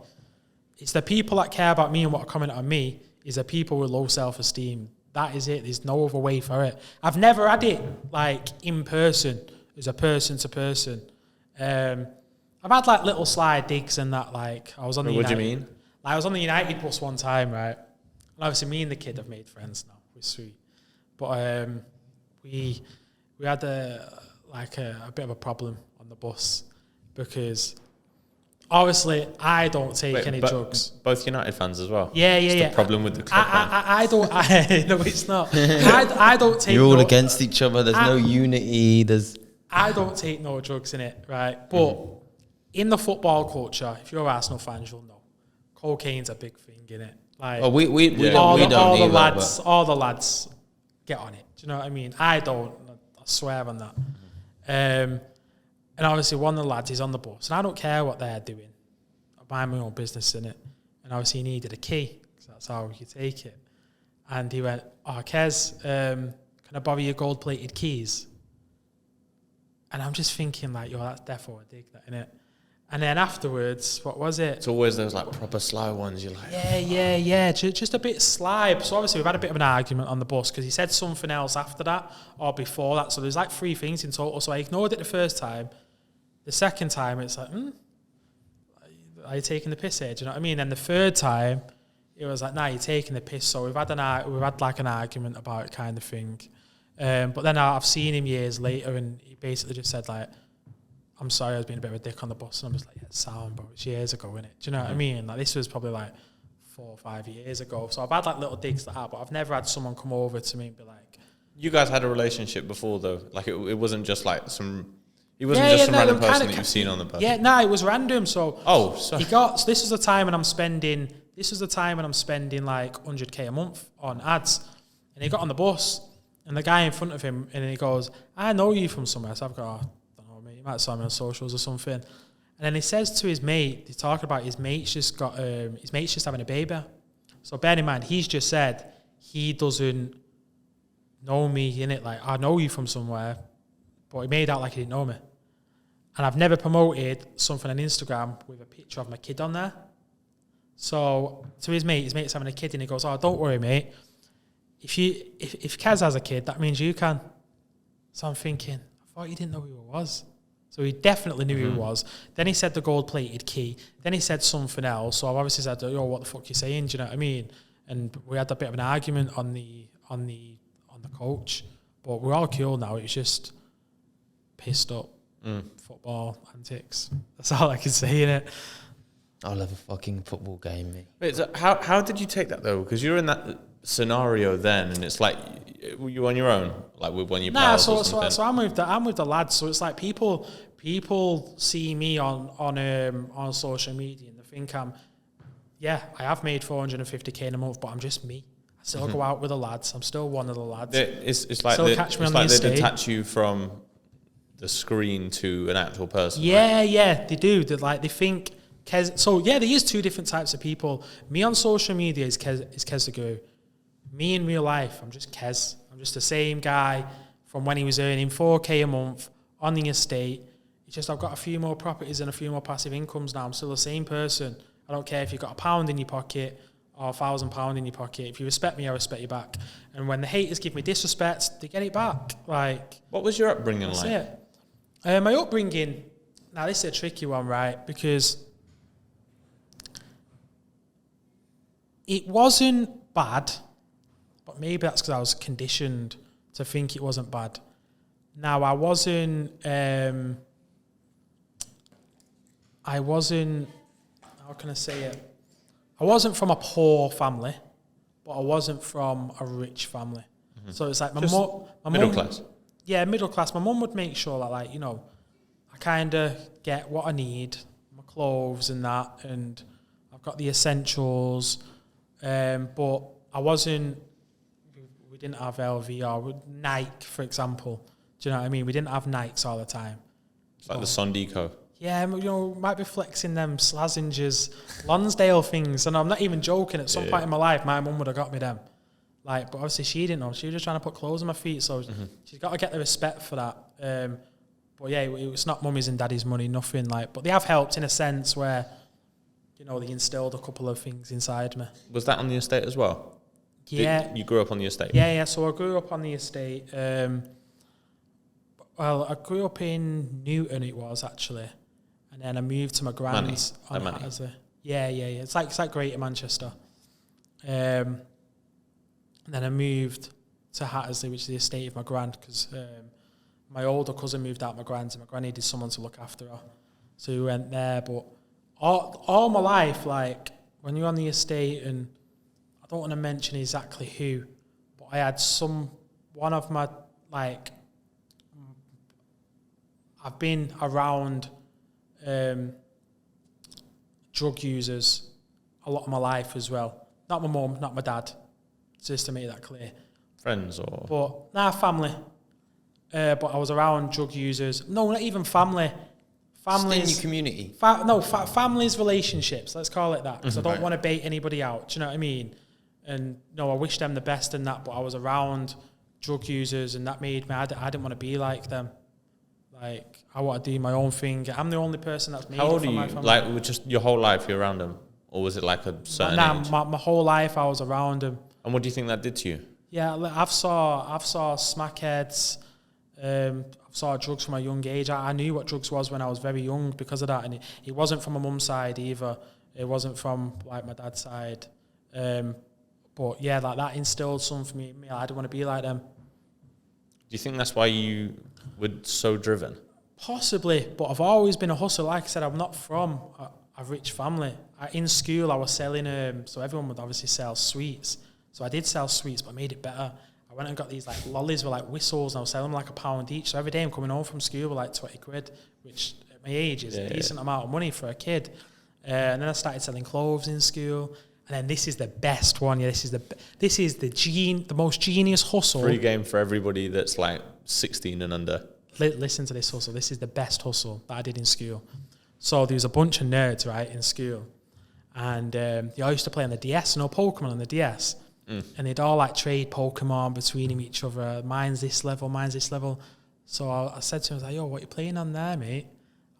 It's the people that care about me and what comment on me is the people with low self-esteem. That is it. There's no other way for it. I've never had it like in person. As a person to person. I've had like little sly digs and that, like I was on the United. What do you mean? Like I was on the United bus one time, right? And obviously me and the kid have made friends now. We're sweet. But we had a bit of a problem on the bus because obviously I don't take any drugs. Both United fans as well? Yeah. The problem with the club. I don't... no, it's not. I don't take... You're all against each other. There's no unity. I don't take no drugs in it, right? But in the football culture, if you're Arsenal fans, you'll know cocaine's a big thing in it. Like we don't all either, the lads get on it. Do you know what I mean? I don't. I swear on that. And obviously, one of the lads is on the bus, and I don't care what they're doing. I mind my own business in it. And obviously, he needed a key because that's how you take it. And he went, "Oh, Kez, can I borrow your gold-plated keys?" And I'm just thinking, like, yo, that's defo a dig, that, innit? And then afterwards, what was it? It's always those, like, proper sly ones. You're like... Yeah. Just a bit sly. So obviously, we've had a bit of an argument on the bus because he said something else after that or before that. So there's, like, 3 things in total. So I ignored it the first time. The second time, it's like, are you taking the piss here? Do you know what I mean? And the third time, it was like, nah, you're taking the piss. So we've had like, an argument about it kind of thing. But then I've seen him years later and he basically just said like, I'm sorry I was being a bit of a dick on the bus. And I'm just like, yeah, sound, bro. It's years ago, innit? Do you know what I mean? Like this was probably like 4 or 5 years ago. So I've had like little digs like that, but I've never had someone come over to me and be like... You guys had a relationship before though? Like it wasn't just like some... It wasn't just some random person that you've seen on the bus? Yeah, no, it was random. So sorry. So this is the time when I'm spending like 100k a month on ads. And he got on the bus and the guy in front of him, and he goes, I know you from somewhere. So I've got, I don't know, mate, you might have saw me on socials or something. And then he says to his mate, he's talking about his mate's just having a baby. So bear in mind, he's just said he doesn't know me, innit? Like, I know you from somewhere, but he made out like he didn't know me. And I've never promoted something on Instagram with a picture of my kid on there. So to his mate's having a kid, and he goes, oh, don't worry, mate. If Kaz has a kid, that means you can. So I'm thinking, I thought you didn't know who he was. So he definitely knew who he was. Then he said the gold-plated key. Then he said something else. So I've obviously said, yo, what the fuck you saying? Do you know what I mean? And we had a bit of an argument on the coach. But we're all cool now. It was just pissed up football antics. That's all I can say, innit? I love a fucking football game, mate. Wait, so how did you take that though? Because you're in that scenario then, and it's like, were you on your own, like with one of your pals? So I'm with the lads. So it's like people see me on social media and they think I have made 450k in a month, but I'm just me. I still go out with the lads. I'm still one of the lads. It's like they detach you from the screen to an actual person. Yeah, right? Yeah, they do. They think. So there is 2 different types of people. Me on social media is Kez the Guru. Me in real life, I'm just Kez. I'm just the same guy from when he was earning 4k a month on the estate. It's just I've got a few more properties and a few more passive incomes now. I'm still the same person. I don't care if you've got £1 in your pocket or £1,000 in your pocket. If you respect me, I respect you back. And when the haters give me disrespect, they get it back. Like, what was your upbringing like? That's it. My upbringing, now this is a tricky one, right? Because it wasn't bad, but maybe that's because I was conditioned to think it wasn't bad. Now, I wasn't, how can I say it? I wasn't from a poor family, but I wasn't from a rich family. Mm-hmm. So it's like my middle class. Yeah, middle class. My mum would make sure that, like, you know, I kind of get what I need, my clothes and that, and I've got the essentials. But I wasn't, we didn't have LV or Nike, for example. Do you know what I mean? We didn't have Nikes all the time. It's like the Sondico. Yeah, you know, might be flexing them Slazengers, Lonsdale things. And I'm not even joking. At some point in my life, my mum would have got me them. Like, but obviously she didn't know. She was just trying to put clothes on my feet. So she's got to get the respect for that. But yeah, it's not mummy's and daddy's money, nothing like. But they have helped in a sense where, you know, they instilled a couple of things inside me. Was that on the estate as well? Yeah. You grew up on the estate? Yeah. So I grew up on the estate. Well, I grew up in Newton, it was actually. And then I moved to my grand's on Hattersley. Yeah. It's like Greater Manchester. And then I moved to Hattersley, which is the estate of my grand, because my older cousin moved out my grand's, and my gran needed someone to look after her. So we went there. But all my life, like, when you're on the estate, and I don't want to mention exactly who, but I had one of my, like, I've been around drug users a lot of my life as well. Not my mum, not my dad, just to make that clear. Friends or? But, family. But I was around drug users. No, not even family. Families. Just in your community? Families, relationships, let's call it that. Because I don't want to bait anybody out, do you know what I mean? And, no, I wish them the best in that, but I was around drug users, and that made me, I didn't want to be like them. Like, I want to do my own thing. I'm the only person that's made it for my family. How old are you? Like, just your whole life you're around them? Or was it like a certain age? My whole life I was around them. And what do you think that did to you? Yeah, I've saw smackheads. I saw drugs from a young age. I knew what drugs was when I was very young because of that. And it wasn't from my mum's side either. It wasn't from, like, my dad's side. But, yeah, like, that instilled something in me. I didn't want to be like them. Do you think that's why you were so driven? Possibly, but I've always been a hustler. Like I said, I'm not from a rich family. In school, I was selling, so everyone would obviously sell sweets. So I did sell sweets, but I made it better. I went and got these, like, lollies with, like, whistles, and I was selling them like £1 each. So every day I'm coming home from school with, like, 20 quid, which at my age is a decent amount of money for a kid. And then I started selling clothes in school. And then this is the best one. Yeah, this is the most genius hustle. Free game for everybody that's like 16 and under. Listen to this hustle. This is the best hustle that I did in school. So there was a bunch of nerds, right, in school. And they all used to play on the DS, Pokemon on the DS. And they'd all, like, trade Pokemon between each other. Mine's this level, mine's this level. So I said to him, I was like, yo, what are you playing on there, mate?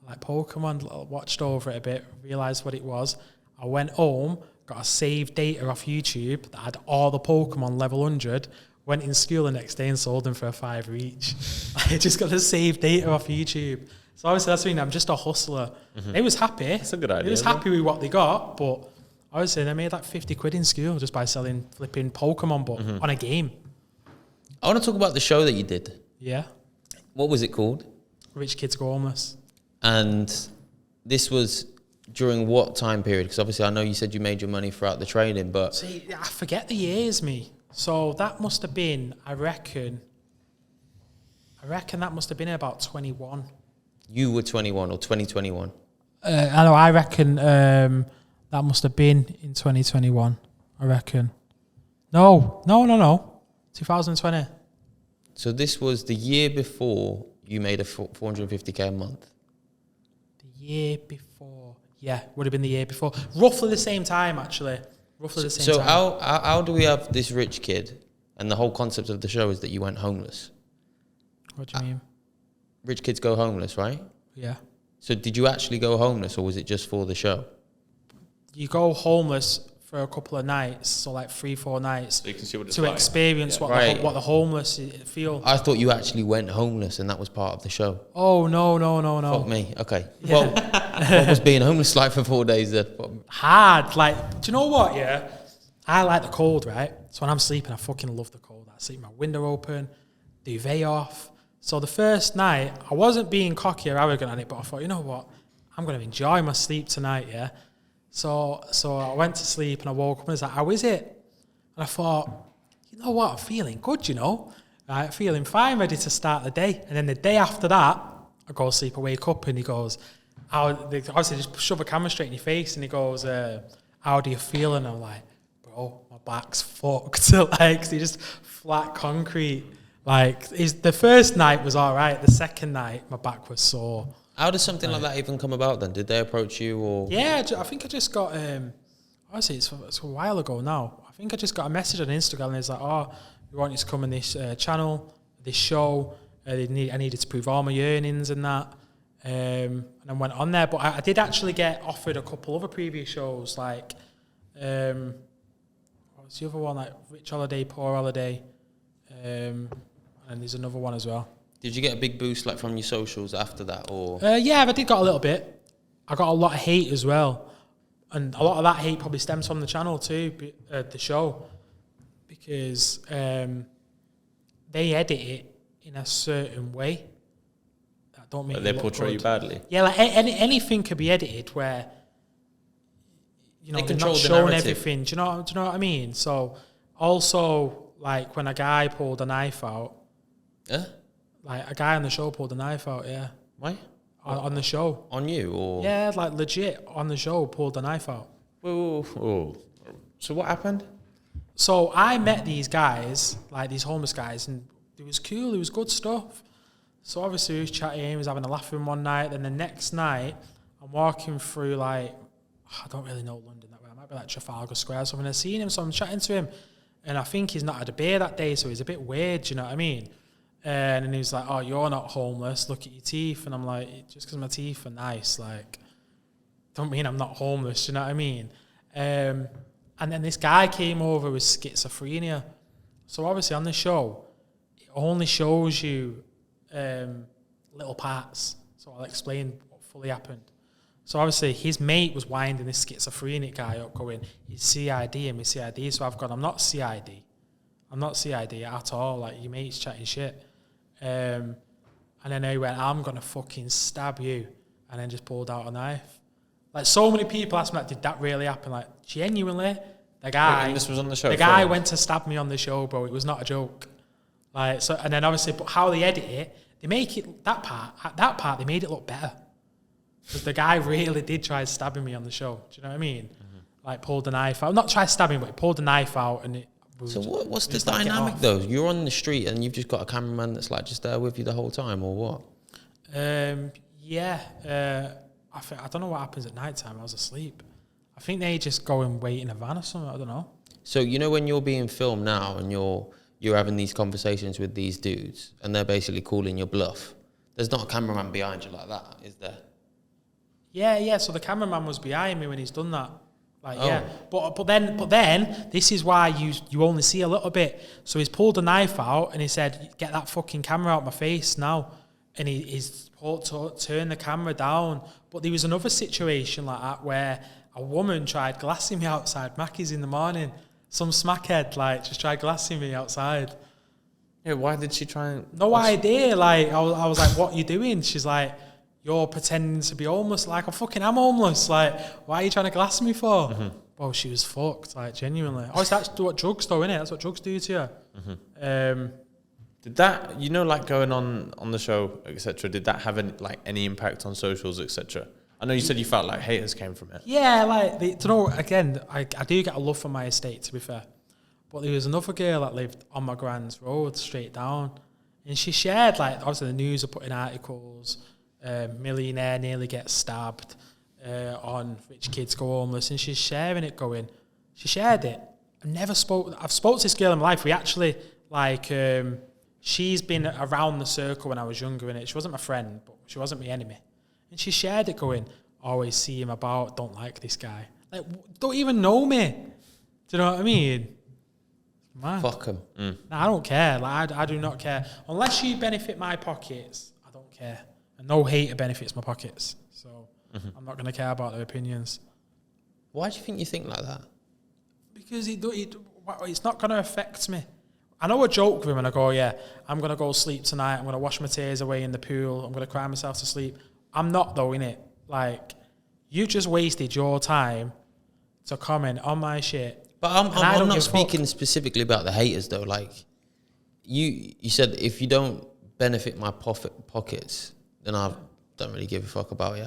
Like, Pokemon, watched over it a bit, realised what it was. I went home, got a saved data off YouTube that had all the Pokemon level 100, went in school the next day and sold them for a £5 each. I just got the saved data off YouTube. So obviously that's I'm just a hustler. They was happy. That's a good idea. They was happy with what they got, but obviously they made like 50 quid in school just by selling flipping Pokemon but on a game. I want to talk about the show that you did. Yeah. What was it called? Rich Kids Go Homeless. And this was during what time period? Because obviously I know you said you made your money throughout the trading, but... See, I forget the years, me. So that must have been, I reckon that must have been about 21. You were 21 or 2021? I reckon that must have been in 2021, I reckon. No. 2020. So this was the year before you made a 450k a month? The year before. Yeah, would have been the year before. Roughly the same time, actually. Roughly the same time. So how do we have this rich kid, and the whole concept of the show is that you went homeless? What do you mean? Rich kids go homeless, right? Yeah. So did you actually go homeless, or was it just for the show? You go homeless for a couple of nights, so like 3-4 nights, So you can see what it's to like. experience what the homeless feel. I thought you actually went homeless and that was part of the show. Oh, no. Fuck me. Okay. Yeah. Well, what was being homeless like for 4 days then? Hard. Like, do you know what, yeah? I like the cold, right? So when I'm sleeping, I fucking love the cold. I sleep with my window open, duvet off. So the first night, I wasn't being cocky or arrogant on it, but I thought, you know what? I'm going to enjoy my sleep tonight, yeah? So I went to sleep and I woke up and I was like, how is it? And I thought, you know what? I'm feeling good, you know? Right, feeling fine, ready to start the day. And then the day after that, I go to sleep, I wake up and he goes, obviously just shove a camera straight in your face and he goes, how do you feel? And I'm like, bro, my back's fucked. Like, so just flat concrete. Like, the first night was all right. The second night, my back was sore. How does something like that even come about then? Did they approach you or? Yeah, I think I just got, honestly, it's a while ago now. I think I just got a message on Instagram and it's like, oh, we want you to come on this channel, this show. I needed to prove all my earnings and that. And I went on there. But I did actually get offered a couple other previous shows, like, what was the other one? Like Rich Holiday, Poor Holiday. And there's another one as well. Did you get a big boost like from your socials after that, or? Yeah, I did got a little bit. I got a lot of hate as well, and a lot of that hate probably stems from the channel too, the show, because they edit it in a certain way. That don't make But they portray you badly. Yeah, like anything could be edited where, you know, They they're control not the showing narrative. everything. Do you know what I mean? So also, like when a guy pulled a knife out. Yeah. Like, a guy on the show pulled a knife out, yeah. Why? On the show. On you, or? Yeah, like, legit, on the show, pulled the knife out. Whoa. So what happened? So, I met these guys, like, these homeless guys, and it was cool, it was good stuff. So, obviously, we was chatting, we was having a laugh with him one night, then the next night, I'm walking through, like, I don't really know London that well, it might be like Trafalgar Square or something. I seen him, so I'm chatting to him, and I think he's not had a beer that day, so he's a bit weird, you know what I mean? And then he was like, oh, you're not homeless, look at your teeth. And I'm like, just because my teeth are nice, like, don't mean I'm not homeless, you know what I mean? And then this guy came over with schizophrenia. So obviously on the show, it only shows you little parts. So I'll explain what fully happened. So obviously his mate was winding this schizophrenic guy up going, he's CID and me CID. So I've gone, I'm not CID. I'm not CID at all. Like, your mate's chatting shit. And then he went, I'm going to fucking stab you. And then just pulled out a knife. Like, so many people asked me, like, did that really happen? Like, genuinely, the guy... And this was on the show? The guy went to stab me on the show, bro. It was not a joke. Like, so, and then obviously, but how they edit it, they make it, that part, they made it look better. Because the guy really did try stabbing me on the show. Do you know what I mean? Mm-hmm. Like, pulled the knife out. Not try stabbing, but he pulled the knife out and it... So what's the dynamic though? You're on the street and you've just got a cameraman that's like just there with you the whole time, or what? Yeah. I don't know what happens at night time. I was asleep. I think they just go and wait in a van or something. I don't know. So you know when you're being filmed now and you're having these conversations with these dudes and they're basically calling your bluff. There's not a cameraman behind you like that, is there? Yeah. So the cameraman was behind me when he's done that. Like, yeah, but then this is why you only see a little bit. So he's pulled a knife out and he said, "Get that fucking camera out my face now." And he's turned the camera down. But there was another situation like that where a woman tried glassing me outside Mackey's in the morning. Some smackhead like just tried glassing me outside. Yeah, why did she try and... No idea. Like I was like, "What are you doing?" She's like, "You're pretending to be homeless." Like, I fucking am homeless. Like, why are you trying to glass me for? Mm-hmm. Well, she was fucked, like, genuinely. Oh, that's what drugs do, innit? That's what drugs do to you. Mm-hmm. Did that, you know, like going on the show, etc., did that have any impact on socials, etc.? I know you said you felt like haters came from it. Yeah, like, again, I do get a love for my estate, to be fair. But there was another girl that lived on my grand's road, straight down. And she shared, like, obviously the news are putting articles... Millionaire nearly gets stabbed on rich kids go homeless, and she's sharing it she shared it. I've spoke to this girl in my life. We actually, like, she's been around the circle when I was younger, and she wasn't my friend, but she wasn't my enemy. And she shared it going, always see him about, don't like this guy. Like, don't even know me. Do you know what I mean? Man. Fuck him. Nah, I don't care. Like, I do not care. Unless you benefit my pockets, I don't care. And no hater benefits my pockets. So I'm not going to care about their opinions. Why do you think like that? Because it's not going to affect me. I know I joke with him and I go, yeah, I'm going to go sleep tonight. I'm going to wash my tears away in the pool. I'm going to cry myself to sleep. I'm not though, innit? Like, you just wasted your time to comment on my shit. But I'm not speaking specifically about the haters though. Like, you said if you don't benefit my pockets, then I don't really give a fuck about you.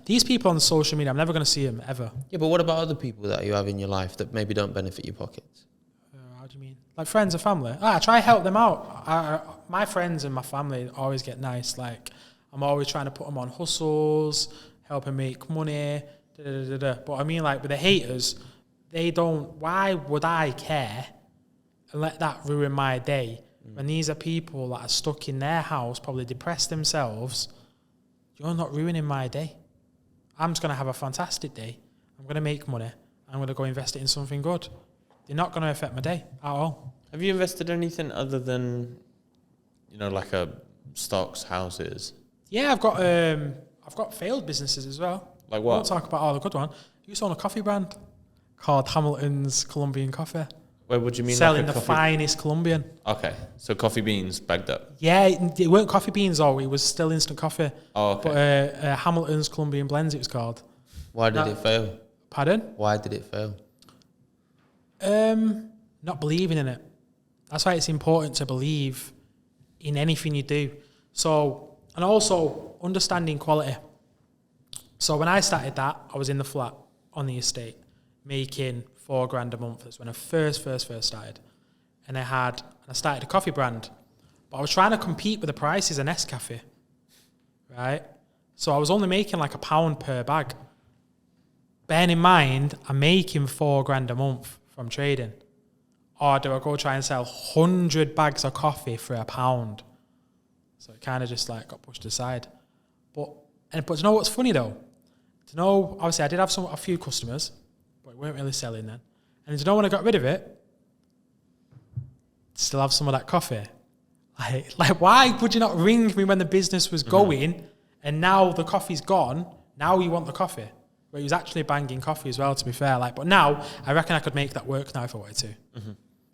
These people on social media, I'm never going to see them ever. Yeah, but what about other people that you have in your life that maybe don't benefit your pockets? How do you mean? Like friends or family? I try to help them out. My friends and my family always get nice. Like, I'm always trying to put them on hustles, help them make money, But I mean, like, with the haters, they don't, why would I care and let that ruin my day when these are people that are stuck in their house, probably depressed themselves? You're not ruining my day. I'm just going to have a fantastic day. I'm going to make money. I'm going to go invest it in something good. They're not going to affect my day at all. Have you invested anything other than, like stocks, houses? Yeah, I've got failed businesses as well. Like what? I won't talk about all the good one. You saw a coffee brand called Hamilton's Colombian Coffee. Wait, what do you mean? Selling the finest Colombian. Okay, so coffee beans bagged up. Yeah, it weren't coffee beans though. It was still instant coffee. Oh, okay. But Hamilton's Colombian Blends, it was called. Why did it fail? Pardon? Why did it fail? Not believing in it. That's why it's important to believe in anything you do. So, and also understanding quality. So when I started that, I was in the flat on the estate, making $4,000 a month. That's when I first started. And I started a coffee brand. But I was trying to compete with the prices of Nescafe, right? So I was only making like £1 per bag. Bearing in mind, I'm making $4,000 a month from trading. Or do I go try and sell 100 bags of coffee for £1? So it kind of just like got pushed aside. But do you know what's funny though? Obviously I did have a few customers, but we weren't really selling then. And do you know when I got rid of it? Still have some of that coffee. Like why would you not ring me when the business was going and now the coffee's gone, now you want the coffee? But he was actually banging coffee as well, to be fair. But now I reckon I could make that work now if I wanted to.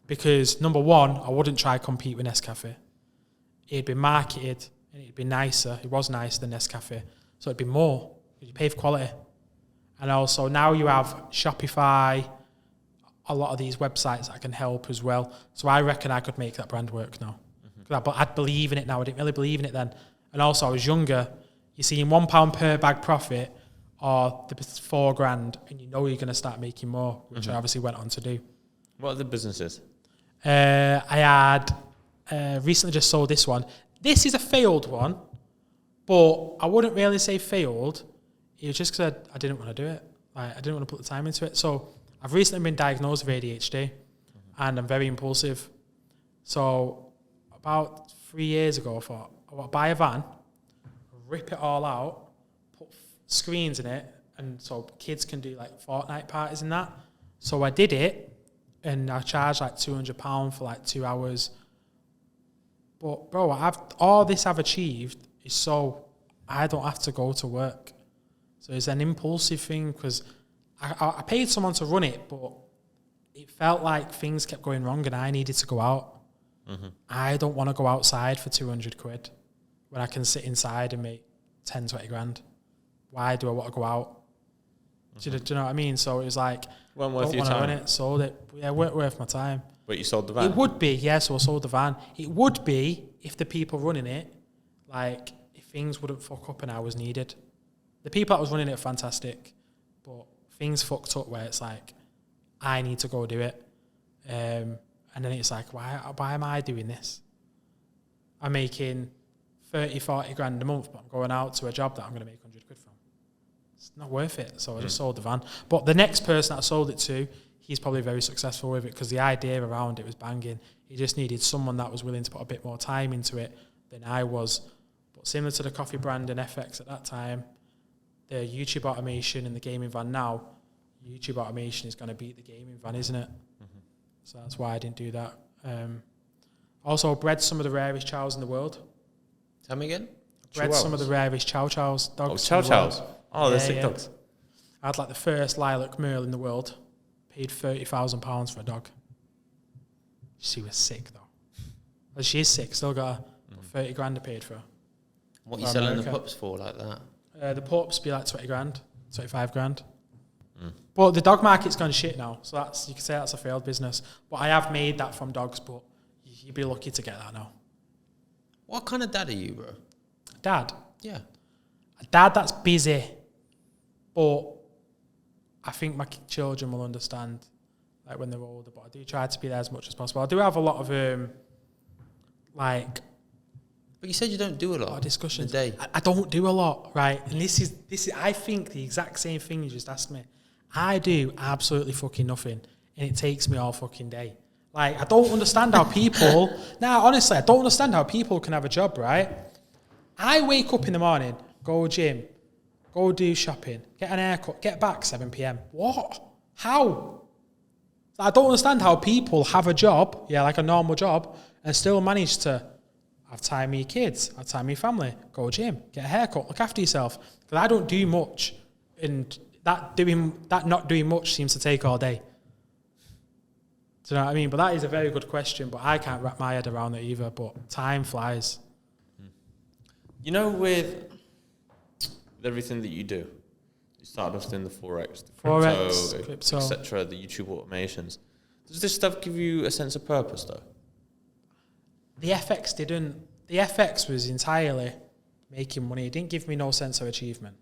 Because number one, I wouldn't try to compete with Nescafe. It'd be marketed and it'd be nicer. It was nicer than Nescafe. So it'd be more. You pay for quality. And also now you have Shopify, a lot of these websites that can help as well. So I reckon I could make that brand work now. But I'd believe in it now. I didn't really believe in it then. And also I was younger. You're seeing £1 per bag profit or the $4,000 and you know you're going to start making more, which I obviously went on to do. What are the businesses? I had recently just sold this one. This is a failed one, but I wouldn't really say failed. It was just because I didn't want to do it. I didn't want to put the time into it. So I've recently been diagnosed with ADHD and I'm very impulsive. So about 3 years ago, I thought, I want to buy a van, rip it all out, put screens in it, and so kids can do like Fortnite parties and that. So I did it, and I charged like £200 for like 2 hours. But bro, all this I've achieved is so I don't have to go to work. So it's an impulsive thing because I paid someone to run it, but it felt like things kept going wrong and I needed to go out. I don't want to go outside for 200 quid when I can sit inside and make 10, 20 grand. Why do I want to go out? Do you know what I mean? So it was like, weren't worth your time. It, sold it. Yeah, weren't worth my time. But you sold the van? It would be, yeah, so I sold the van. It would be if the people running it, like, if things wouldn't fuck up and I was needed. The people that was running it are fantastic, but things fucked up where it's like, I need to go do it. And then it's like, why am I doing this? I'm making 30, 40 grand a month, but I'm going out to a job that I'm going to make 100 quid from. It's not worth it. So I just sold the van. But the next person that I sold it to, he's probably very successful with it because the idea around it was banging. He just needed someone that was willing to put a bit more time into it than I was. But But similar to the coffee brand and FX at that time, the YouTube automation and the gaming van now, YouTube automation is going to beat the gaming van, isn't it? Mm-hmm. So that's why I didn't do that. Also, bred some of the rarest chows in the world. Tell me again? Bred some of the rarest chows. Dogs. Oh, chows. Oh, they're sick dogs. I had like the first lilac merle in the world. Paid £30,000 for a dog. She was sick though. Well, she is sick. Still got her 30 grand I paid for her. What are you selling the pups for like that? The pups be like 20 grand, 25 grand. But the dog market's gone shit now. So that's, you can say that's a failed business. But I have made that from dogs, but you'd be lucky to get that now. What kind of dad are you, bro? Dad? Yeah. A dad that's busy. But I think my children will understand like when they're older. But I do try to be there as much as possible. I do have a lot of like... But you said you don't do a lot of discussions. A day. I don't do a lot, right? And this is I think the exact same thing you just asked me. I do absolutely fucking nothing, and it takes me all fucking day. Like, I don't understand how people... honestly, I don't understand how people can have a job, right? I wake up in the morning, go gym, go do shopping, get an haircut, get back 7 p.m. What? How? I don't understand how people have a job, like a normal job, and still manage to have time with your kids, have time with your family, go gym, get a haircut, look after yourself. Because I don't do much, and that not doing much seems to take all day. Do you know what I mean? But that is a very good question, but I can't wrap my head around it either, but time flies. You know, with everything that you do, you started off doing the Forex, crypto, etc., the YouTube automations. Does this stuff give you a sense of purpose, though? The FX didn't. The FX was entirely making money. It didn't give me no sense of achievement.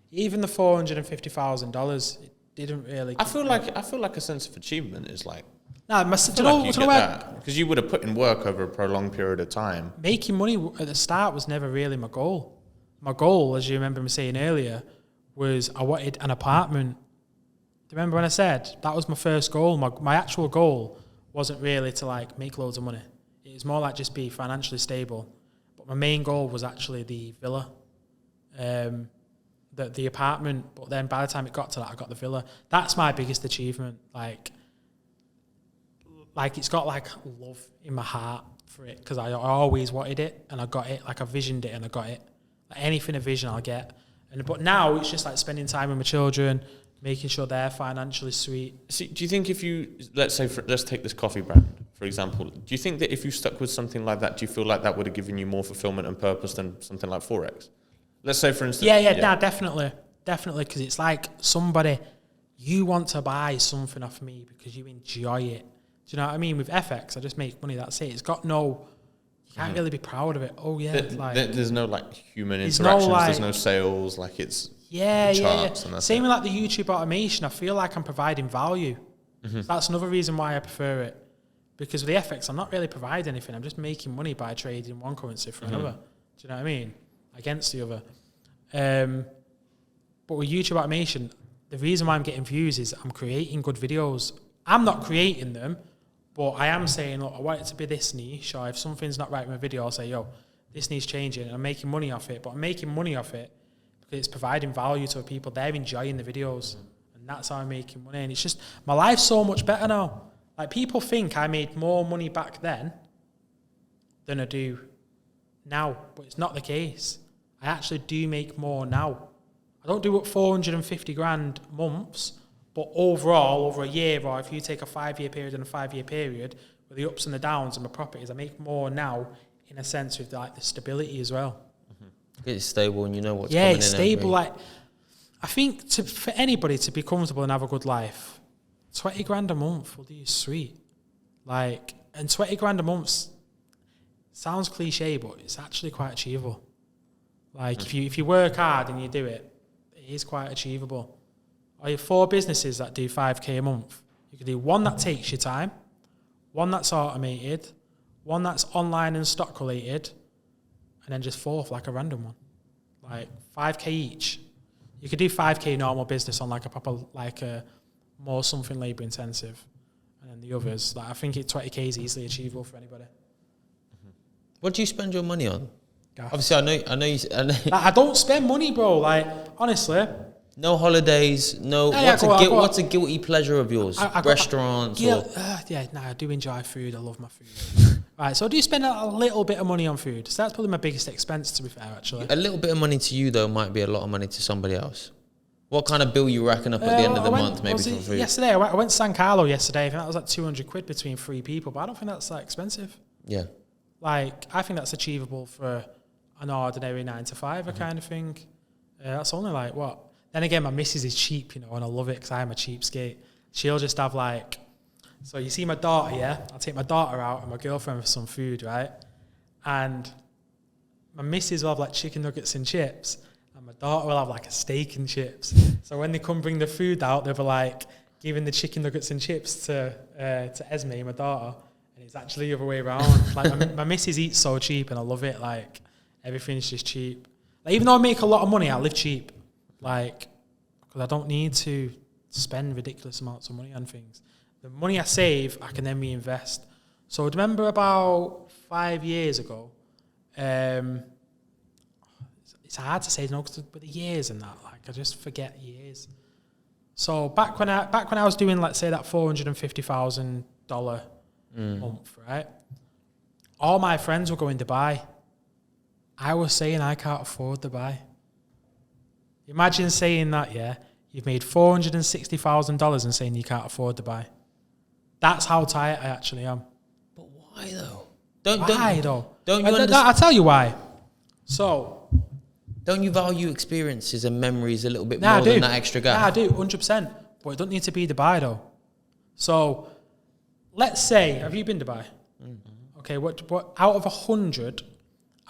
Even the $450,000, it didn't really. I feel like a sense of achievement is like. Because you would have put in work over a prolonged period of time. Making money at the start was never really my goal. My goal, as you remember me saying earlier, was I wanted an apartment. Do you remember when I said that was my first goal? My actual goal wasn't really to like make loads of money. It was more like just be financially stable. But my main goal was actually the villa, the apartment. But then by the time it got to that, I got the villa. That's my biggest achievement. Like it's got like love in my heart for it because I always wanted it and I got it. Like I visioned it and I got it. Like anything I vision, I'll get. But now it's just like spending time with my children, making sure they're financially sweet. See, do you think if you, let's take this coffee brand, for example, do you think that if you stuck with something like that, do you feel like that would have given you more fulfillment and purpose than something like Forex? Let's say, for instance... Yeah, definitely. Definitely, because it's like somebody, you want to buy something off me because you enjoy it. Do you know what I mean? With FX, I just make money, that's it. It's got no... You can't really be proud of it. Oh, yeah. There's no, like, human interactions. There's no sales. Like, it's... charts. And that's Same with, like, the YouTube automation. I feel like I'm providing value. Mm-hmm. So that's another reason why I prefer it. Because with the FX, I'm not really providing anything. I'm just making money by trading one currency for another. Do you know what I mean? Against the other. But with YouTube automation, the reason why I'm getting views is I'm creating good videos. I'm not creating them, but I am saying, look, I want it to be this niche, or if something's not right in my video, I'll say, yo, this needs changing. I'm making money off it, but I'm making money off it because it's providing value to people. They're enjoying the videos, and that's how I'm making money. And it's just, my life's so much better now. Like, people think I made more money back then than I do now, but it's not the case. I actually do make more now. I don't do it 450 grand months, but overall, over a year, or if you take a 5-year period and a 5-year period, with the ups and the downs of my properties, I make more now, in a sense, with like the stability as well. Mm-hmm. It's stable and you know what's coming in. Yeah, it's stable. Like, I think for anybody to be comfortable and have a good life, 20 grand a month will do you sweet. Like, and 20 grand a month sounds cliche, but it's actually quite achievable. Like, if you work hard and you do it, it is quite achievable. Or you have 4 businesses that do 5k a month. You can do one that takes your time, one that's automated, one that's online and stock related, and then just 4 for like a random one. Like 5k each. You could do 5k normal business on like a proper, like a more something labour intensive. And then the others, like I think 20k is easily achievable for anybody. What do you spend your money on? Gaff. Obviously, I know. Like, I don't spend money, bro. Like, honestly. No holidays. No. What's a guilty pleasure of yours? Restaurants. I do enjoy food. I love my food. Right, so I do spend a little bit of money on food. So that's probably my biggest expense, to be fair, actually. A little bit of money to you, though, might be a lot of money to somebody else. What kind of bill you reckon up at the end of the month, maybe for food? Yesterday, I went to San Carlo yesterday. I think that was like 200 quid between 3 people, but I don't think that's that expensive. Yeah. Like, I think that's achievable for an ordinary 9 to 5 kind of thing. That's only like, what? Then again, my missus is cheap, and I love it because I'm a cheapskate. She'll just have like, so you see my daughter, yeah? I'll take my daughter out and my girlfriend for some food, right? And my missus will have like chicken nuggets and chips, and my daughter will have like a steak and chips. So when they come bring the food out, they'll be like giving the chicken nuggets and chips to Esme, my daughter, and it's actually the other way around. Like my missus eats so cheap, and I love it. Like everything's just cheap. Like even though I make a lot of money, I live cheap. Like, because I don't need to spend ridiculous amounts of money on things. The money I save, I can then reinvest. So remember about 5 years ago, it's hard to say, because with the years and that, like I just forget years. So back when I was doing, let's say, that $450,000 month, right? All my friends were going to Dubai. I was saying I can't afford Dubai. Imagine saying that, yeah? You've made $460,000 and saying you can't afford Dubai. That's how tight I actually am. But why though? Why though? Don't you understand? I'll tell you why. So, don't you value experiences and memories a little bit more than that extra guy? Yeah, I do, 100%. But it doesn't need to be Dubai though. So, let's say, have you been to Dubai? Mm-hmm. Okay, what out of 100,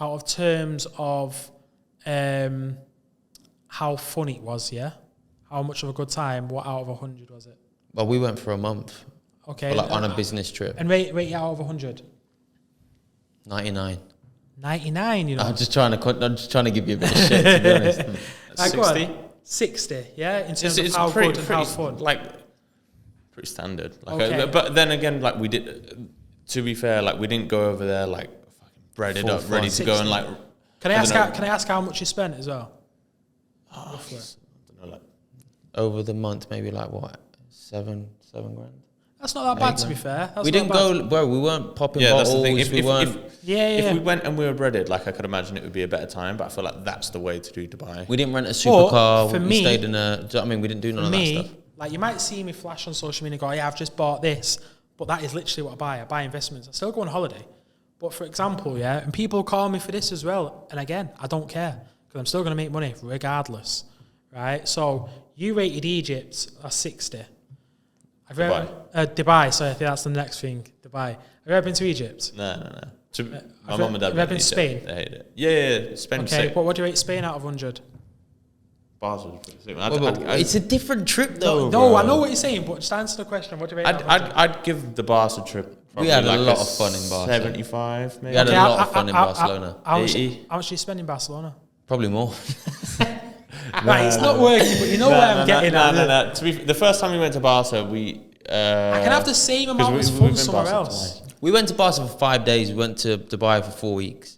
out of terms of how fun it was, yeah? How much of a good time, what out of 100 was it? Well, we went for a month. Okay. Like on a business trip. And rate it out of 100? 99. 99, you know? I'm just trying to give you a bit of shit, to be honest. 60? 60, yeah? In terms of it's how pretty, good and how fun. Like, pretty standard. Like, okay. But then again, like we did, to be fair, like we didn't go over there like fucking breaded up, ready to go and like... Can I ask how much you spent as well? Roughly. I don't know, like... Over the month, maybe like what? 7 grand? That's not that bad, to be fair. We didn't go, bro. We weren't popping bottles. That's the thing. If we went and we were breaded, like I could imagine it would be a better time. But I feel like that's the way to do Dubai. We didn't rent a supercar. We stayed in a. Do you know what I mean? We didn't do none of that stuff. Like you might see me flash on social media and go, "Yeah, I've just bought this," but that is literally what I buy. I buy investments. I still go on holiday. But for example, yeah, and people call me for this as well. And again, I don't care because I'm still going to make money regardless, right? So you rated Egypt as 60. Dubai, sorry, I think that's the next thing. Dubai. Have you ever been to Egypt? No. My mum and dad have you ever been to Spain? They hate it. Yeah. Spain. Okay, what do you rate Spain out of 100? Basel. It's a different trip though. No, I know what you're saying, but just answer the question. What do you rate? I'd give the Barca trip. We had a lot of fun in Barcelona. 75, maybe. We had a lot of fun in Barcelona. How much do you spend in Barcelona? Probably more. Right, it's not working, but you know where I'm getting at. No. The first time we went to Barca, I can have the same amount of fun somewhere else. We went to Barca for 5 days. We went to Dubai for 4 weeks.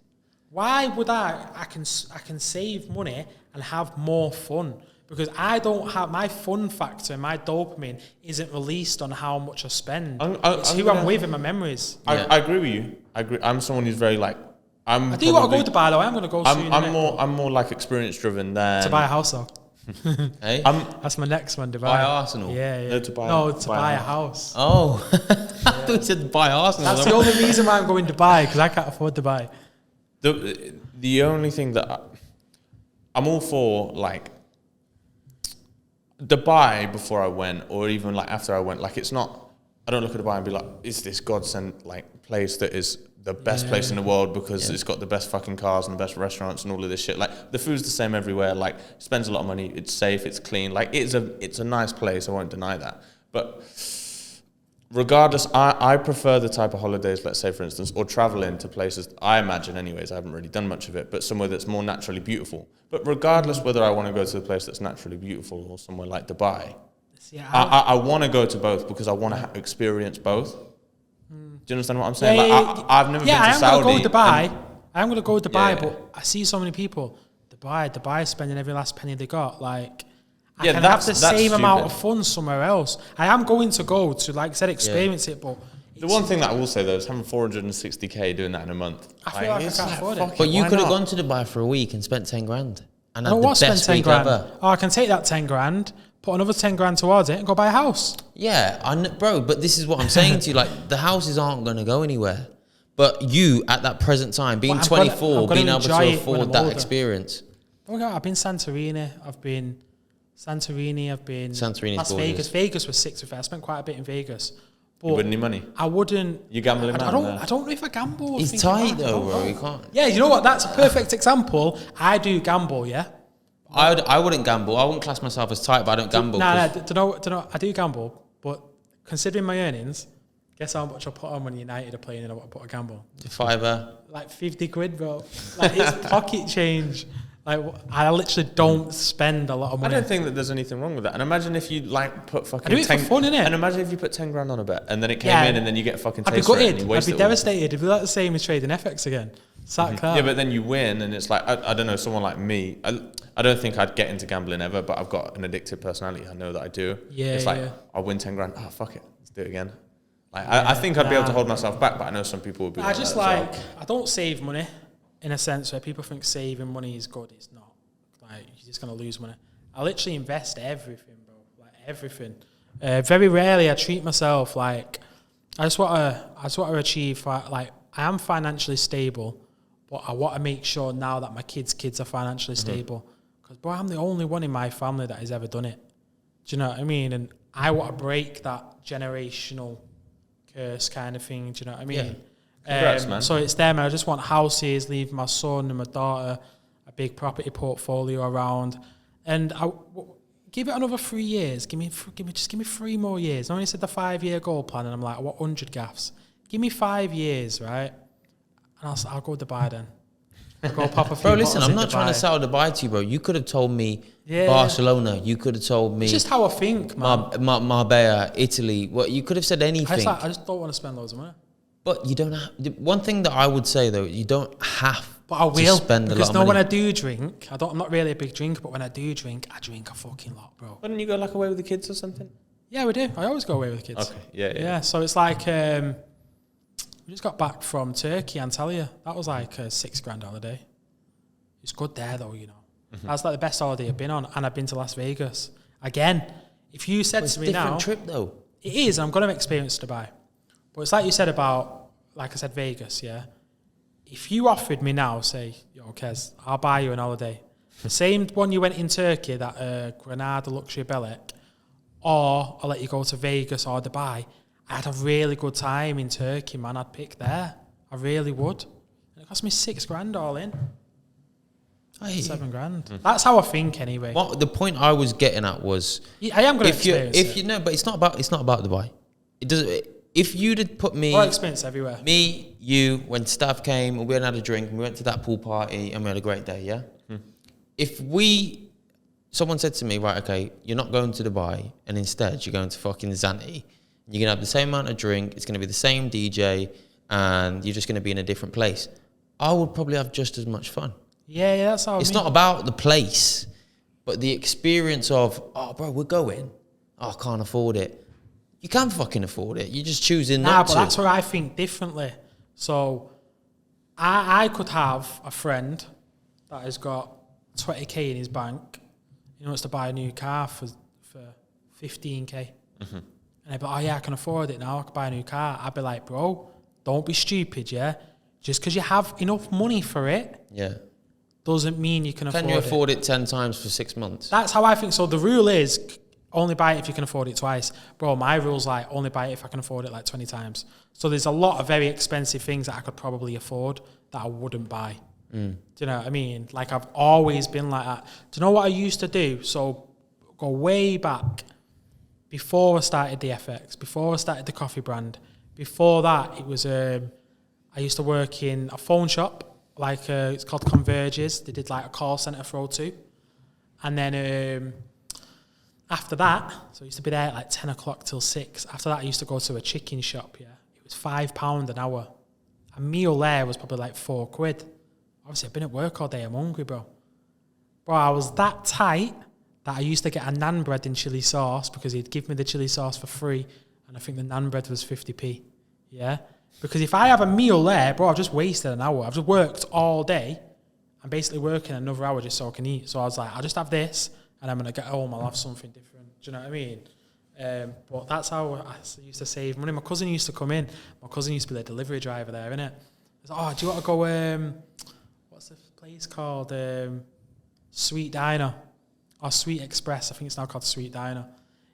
Why would I can save money and have more fun? Because I don't have my fun factor, my dopamine isn't released on how much I spend. It's who I'm with and my memories. I agree with you. I'm someone who's very like. I do want to go to Dubai though. I'm going to go soon. I'm more like experience driven than to buy a house though. Hey? That's my next one. Dubai. Buy Arsenal. Yeah. No, to buy a house. Oh, I thought you said buy Arsenal. That's the only reason why I'm going to Dubai because I can't afford to buy. The only thing that I'm all for, like Dubai before I went, or even like after I went, like it's not. I don't look at Dubai and be like, is this godsend like place that is the best place in the world because it's got the best fucking cars and the best restaurants and all of this shit. Like the food's the same everywhere. Like spends a lot of money. It's safe. It's clean. Like it's a nice place. I won't deny that. But regardless, I prefer the type of holidays, let's say for instance, or traveling to places. I imagine, anyways. I haven't really done much of it, but somewhere that's more naturally beautiful. But regardless whether I want to go to a place that's naturally beautiful or somewhere like Dubai, I want to go to both because I want to experience both. Do you understand what I'm saying? I've never been to Saudi. I'm going to go to Dubai, I am going to go to Dubai, Yeah. but I see so many people, Dubai spending every last penny they got. Like, I Yeah, can have the that's same amount stupid. of fun somewhere else. I am going to go to, like I said, experience it, but The one thing that I will say though is having 460k doing that in a month. I feel like I it's can't afford it. fuck But you why could have not? gone to Dubai for a week and spent 10 grand. And I had don't the want to spend best 10 week grand. ever. Oh, I can take that 10 grand, put another 10 grand towards it and go buy a house. Yeah, bro, but this is what I'm saying to you. Like, the houses aren't going to go anywhere. But you, at that present time, being But I'm gonna- 24, I'm gonna being able enjoy to it when afford I'm that older. experience. Oh God, I've been Santorini, I've been Santorini's Las gorgeous. Vegas. Vegas was sick to fair. I spent quite a bit in Vegas. But You wouldn't need money. I wouldn't. You gambling I man don't. there. I don't know if I gamble. or He's think tight about it, I though, don't bro. know. You can't. Yeah, you know what? That's a perfect example. I do gamble. Yeah. I wouldn't gamble. I wouldn't class myself as tight, but I don't gamble. No, 'cause don't know. I do gamble, but considering my earnings, guess how much I put on when United are playing and I put a gamble? $5. Like 50 quid, bro. Like it's pocket change. Like I literally don't spend a lot of I money. don't think that there's anything wrong with that. And imagine if you like put fucking I do it for 10 fun, innit? And imagine if you put 10 grand on a bet and then it came Yeah. in and then you get a fucking I'd be taste for it and gutted. you I'd waste be it all. devastated. It'd be like the same as trading FX again. Sack that. Yeah, but then you win and it's like, I don't know, someone like me, I don't think I'd get into gambling ever, but I've got an addictive personality. I know that I do. Yeah, It's like, yeah. I'll win 10 grand. Oh, fuck it. Let's do it again. Like, I think I'd be able to hold myself back, but I know some people would be I just that as like, I don't save money in a sense where people think saving money is good. It's not. Like, you're just going to lose money. I literally invest everything, bro. Like, everything. Very rarely I treat myself like, I just want to achieve, like, I am financially stable, but I want to make sure now that my kids are financially stable. Because, bro, I'm the only one in my family that has ever done it. Do you know what I mean? And I want to break that generational curse kind of thing. Do you know what I mean? Congrats, man. So it's them. I just want houses, leave my son and my daughter a big property portfolio around, and give it another 3 years. Give me 3 more years. I only said the 5-year goal plan, and I'm like, I want 100 gaffs. Give me 5 years, right? And I'll go Dubai then. I'll go pop a few Bro, listen, bottles I'm in not trying to Dubai. sell Dubai to you, bro. You could have told me Yeah. Barcelona. You could have told me It's just how I think, man. Marbella, Italy. What you could have said anything. I just don't want to spend loads of money. But you don't have. One thing that I would say though, you don't have But I to will, spend a because lot no, of when money. I do drink, I'm not really a big drinker, but when I do drink, I drink a fucking lot, bro. Why don't you go like away with the kids or something? Yeah, we do. I always go away with the kids. Okay, yeah. Yeah, so it's like, we just got back from Turkey, Antalya. That was like a 6 grand holiday. It's good there though, you know. That's like the best holiday I've been on, and I've been to Las Vegas. Again, if you said It's to a me different now, trip though. it is, and I'm going to experience Dubai. But it's like you said about, like I said, Vegas, yeah? If you offered me now, say, yo, Kez, I'll buy you an holiday. The same one you went in Turkey, that Granada Luxury Belek, or I'll let you go to Vegas or Dubai. I had a really good time in Turkey, man. I'd pick there. I really would. And it cost me 6 grand all in. Hey. 7 grand. That's how I think anyway. What the point I was getting at was, Yeah, I am going to if you experience it. know, but it's not about Dubai. It doesn't. If you'd have put me, Or experience everywhere. me, you, when staff came and we had a drink and we went to that pool party and we had a great day, yeah? If someone said to me, right, okay, you're not going to Dubai and instead you're going to fucking Zante, you're going to have the same amount of drink, it's going to be the same DJ and you're just going to be in a different place, I would probably have just as much fun. Yeah, that's how It's not about the place, but the experience of, oh, bro, we're going. Oh, I can't afford it. You can fucking afford it. You're just choosing Nah, not but to. that's where I think differently. So I could have a friend that has got 20k in his bank. He wants to buy a new car for 15k. And I'd be like, oh yeah, I can afford it now. I can buy a new car. I'd be like, bro, don't be stupid, yeah? Just because you have enough money for it Yeah. doesn't mean you can afford it. Can you afford it 10 times for 6 months? That's how I think. So the rule is only buy it if you can afford it twice. Bro, my rule's like only buy it if I can afford it like 20 times. So there's a lot of very expensive things that I could probably afford that I wouldn't buy. Do you know what I mean? Like I've always been like that. Do you know what I used to do? So go way back before I started the FX, before I started the coffee brand. Before that, it was I used to work in a phone shop. Like it's called Converges. They did like a call center for O2. And then after that, so I used to be there at like 10 o'clock till 6. After that, I used to go to a chicken shop, yeah. It was £5 an hour. A meal there was probably like £4. Obviously, I've been at work all day. I'm hungry, bro. Bro, I was that tight that I used to get a naan bread in chili sauce because he'd give me the chili sauce for free. And I think the naan bread was 50p. Yeah? Because if I have a meal there, bro, I've just wasted an hour. I've just worked all day. I'm basically working another hour just so I can eat. So I was like, I'll just have this, and I'm going to get home, I'll have something different. Do you know what I mean? But that's how I used to save money. My cousin used to come in. My cousin used to be the delivery driver there, innit? I was like, oh, do you want to go, what's the place called? Sweet Diner. Or Sweet Express. I think it's now called Sweet Diner.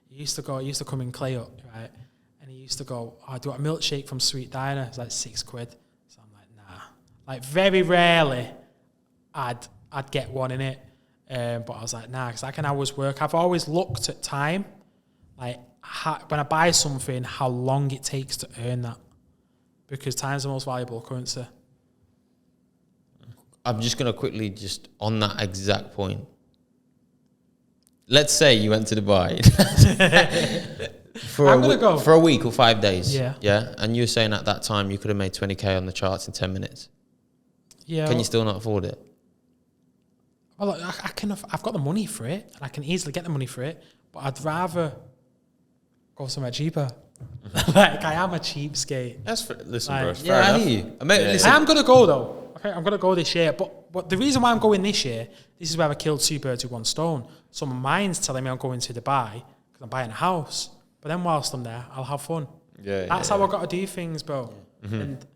He used to come in Clay up, right? And he used to go, oh, do you want a milkshake from Sweet Diner? It's like £6. So I'm like, nah. Like, very rarely I'd get one in it. But I was like, nah, because I can always work. I've always looked at time, like when I buy something, how long it takes to earn that. Because time's the most valuable currency. I'm just going to quickly, just on that exact point. Let's say you went to Dubai for a week or 5 days. Yeah. Yeah. And you were saying at that time you could have made 20k on the charts in 10 minutes. Yeah. Can you still not afford it? Well, I've got the money for it, and I can easily get the money for it, but I'd rather go somewhere cheaper. Like, I am a cheapskate. Listen, bro. Yeah, I hear you. I am going to go, though. Okay, I'm going to go this year, but the reason why I'm going this year, this is where I killed 2 birds with 1 stone. So my mind's telling me I'm going to Dubai because I'm buying a house, but then whilst I'm there, I'll have fun. That's how I've got to do things, bro. Mm-hmm. And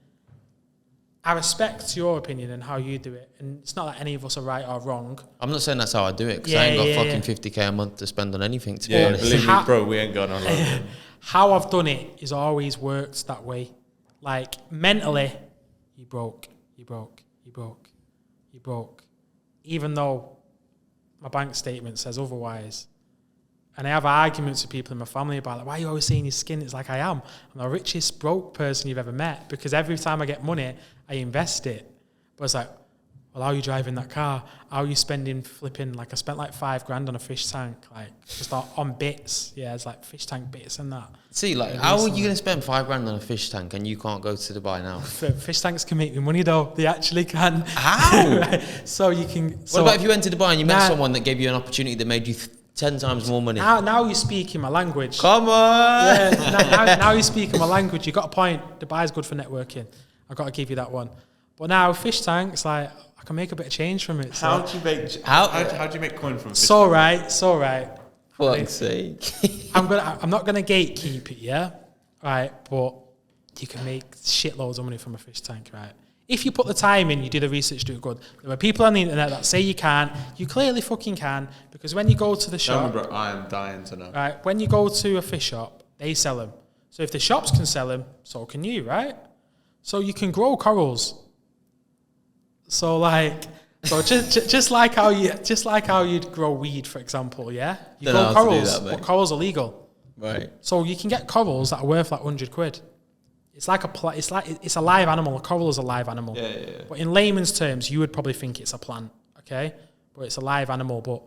I respect your opinion and how you do it, and it's not that any of us are right or wrong. I'm not saying that's how I do it, because I ain't got fucking 50k a month to spend on anything, to be honest. Believe me, bro, we ain't going on like how I've done it is always worked that way. Like, mentally, you broke. Even though my bank statement says otherwise. And I have arguments with people in my family about, like, why are you always saying your skin? It's like, I am. I'm the richest broke person you've ever met, because every time I get money, I invest it. But it's like, well, how are you driving that car? How are you spending flipping? Like, I spent like $5,000 on a fish tank, like, just on bits. Yeah, it's like fish tank bits and that. See, like, how are you going to spend $5,000 on a fish tank and you can't go to Dubai now? Fish tanks can make me money, though. They actually can. How? So you can... What about if you went to Dubai and you met someone that gave you an opportunity that made you 10 times more money? Now you're speaking my language. Come on! Yeah, now you're speaking my language. You got a point. Dubai's good for networking. I've got to give you that one. But now fish tanks, like, I can make a bit of change from it. So. How do you make coin from fish? So right. Fuck's sake. I'm not gonna gatekeep it, yeah? Right, but you can make shitloads of money from a fish tank, right? If you put the time in, you do the research, do it good. There are people on the internet that say you can't. You clearly fucking can, because when you go to the shop... Remember, I am dying to know. Right, when you go to a fish shop, they sell them. So if the shops can sell them, so can you, right? So you can grow corals. So just like how you'd grow weed, for example, yeah? You grow corals, but corals are legal. Right. So you can get corals that are worth like £100. It's like it's a live animal. A coral is a live animal. Yeah. But in layman's terms, you would probably think it's a plant, okay? But it's a live animal, but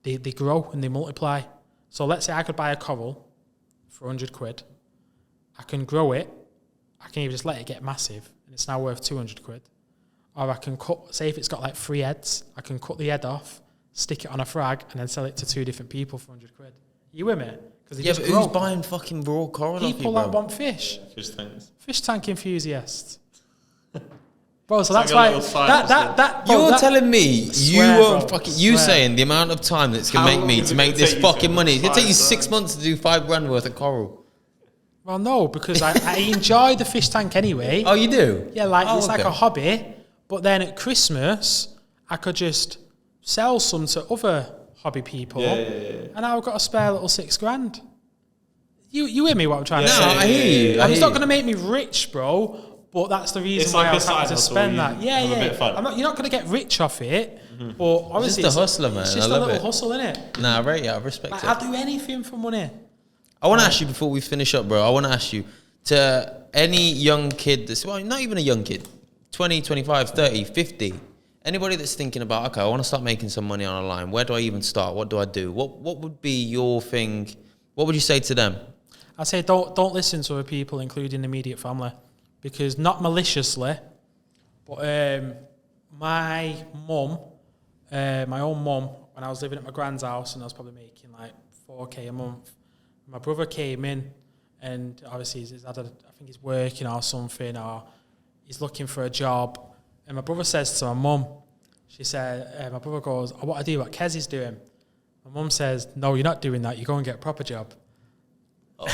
they grow and they multiply. So let's say I could buy a coral for £100. I can grow it. I can even just let it get massive, and it's now worth £200. Or I can say if it's got like 3 heads, I can cut the head off, stick it on a frag, and then sell it to 2 different people for £100. You with me? Yeah, but who's buying fucking raw coral off you, bro? People that want fish. Fish tanks. Fish tank enthusiasts. Bro, so that's why you're telling me you saying the amount of time that's gonna make me to make this fucking money. It's gonna take you 6 months to do $5,000 worth of coral. Well, no, because I enjoy the fish tank anyway. Oh, you do? Yeah, like like a hobby. But then at Christmas, I could just sell some to other hobby people. Yeah. And I've got a spare little $6,000. You hear me what I'm trying to say? No, I hear you. It's not going to make me rich, bro. But that's the reason why I was happy to spend that. Yeah. You're not going to get rich off it. Mm-hmm. But obviously, it's just a hustler, man. It's just a little hustle, innit? Nah, right? Yeah, I respect it. I'll do anything for money. I want to ask you before we finish up, bro. I want to ask you, to any young kid not even a young kid, 20, 25, 30, 50, anybody that's thinking about, okay, I want to start making some money online. Where do I even start? What do I do? What would be your thing? What would you say to them? I say don't listen to other people, including immediate family, because not maliciously, but my mum, my own mum, when I was living at my grand's house and I was probably making like 4K a month, my brother came in and obviously I think he's working or something, or he's looking for a job. And my brother says to my mum, she said, my brother goes, I want to do what Kezzy's doing. My mum says, no, you're not doing that. You go and get a proper job. Oh,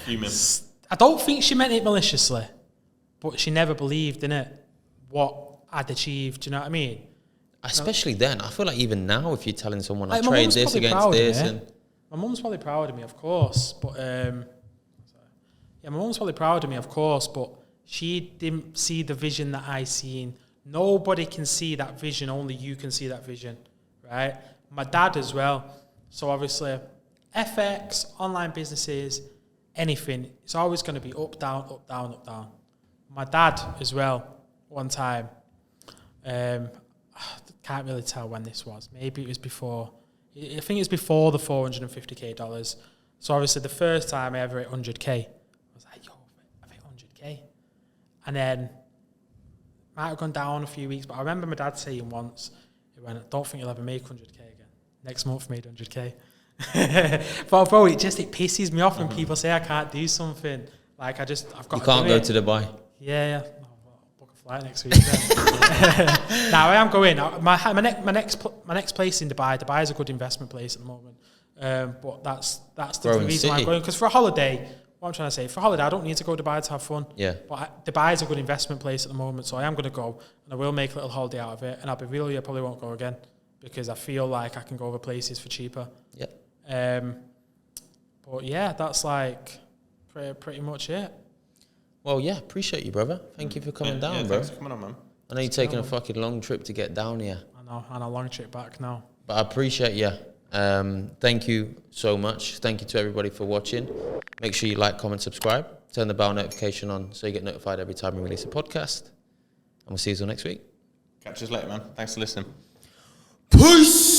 human. I don't think she meant it maliciously, but she never believed in it, what I'd achieved. Do you know what I mean? Especially then. I feel like even now, if you're telling someone, I Like, my trade mum's this probably against proud of this. me. And My mum's probably proud of me, of course. But, my mum's probably proud of me, of course, but she didn't see the vision that I seen. Nobody can see that vision. Only you can see that vision, right? My dad as well. So obviously, FX, online businesses, anything, it's always going to be up, down, up, down, up, down. My dad as well, one time, can't really tell when this was. Maybe it was before, I think it was before the $450K. So obviously the first time I ever hit 100K, I was like, yo, I've hit 100K. And then, might have gone down a few weeks, but I remember my dad saying once, he went, I don't think you'll ever make 100K again. Next month made 100K. But bro, it pisses me off when people say I can't do something. Like I've got. you can't go to Dubai. Yeah. Oh, well, I'll book a flight next week. Then. Now I am going. My next place in Dubai. Dubai is a good investment place at the moment. But that's the Growing reason why I'm city. going. Because for a holiday, what I'm trying to say, for a holiday, I don't need to go to Dubai to have fun. Yeah. But Dubai is a good investment place at the moment, so I am going to go, and I will make a little holiday out of it. And I'll be real, I probably won't go again because I feel like I can go other places for cheaper. Yeah. But yeah, that's like pretty much it. Well, yeah, appreciate you, brother. Thank you for coming down, bro. Thanks for coming on, man. I know you're taking a fucking long trip to get down here. I know, and a long trip back now. But I appreciate you. Thank you so much. Thank you to everybody for watching. Make sure you like, comment, subscribe. Turn the bell notification on so you get notified every time we release a podcast. And we'll see you all next week. Catch us later, man. Thanks for listening. Peace!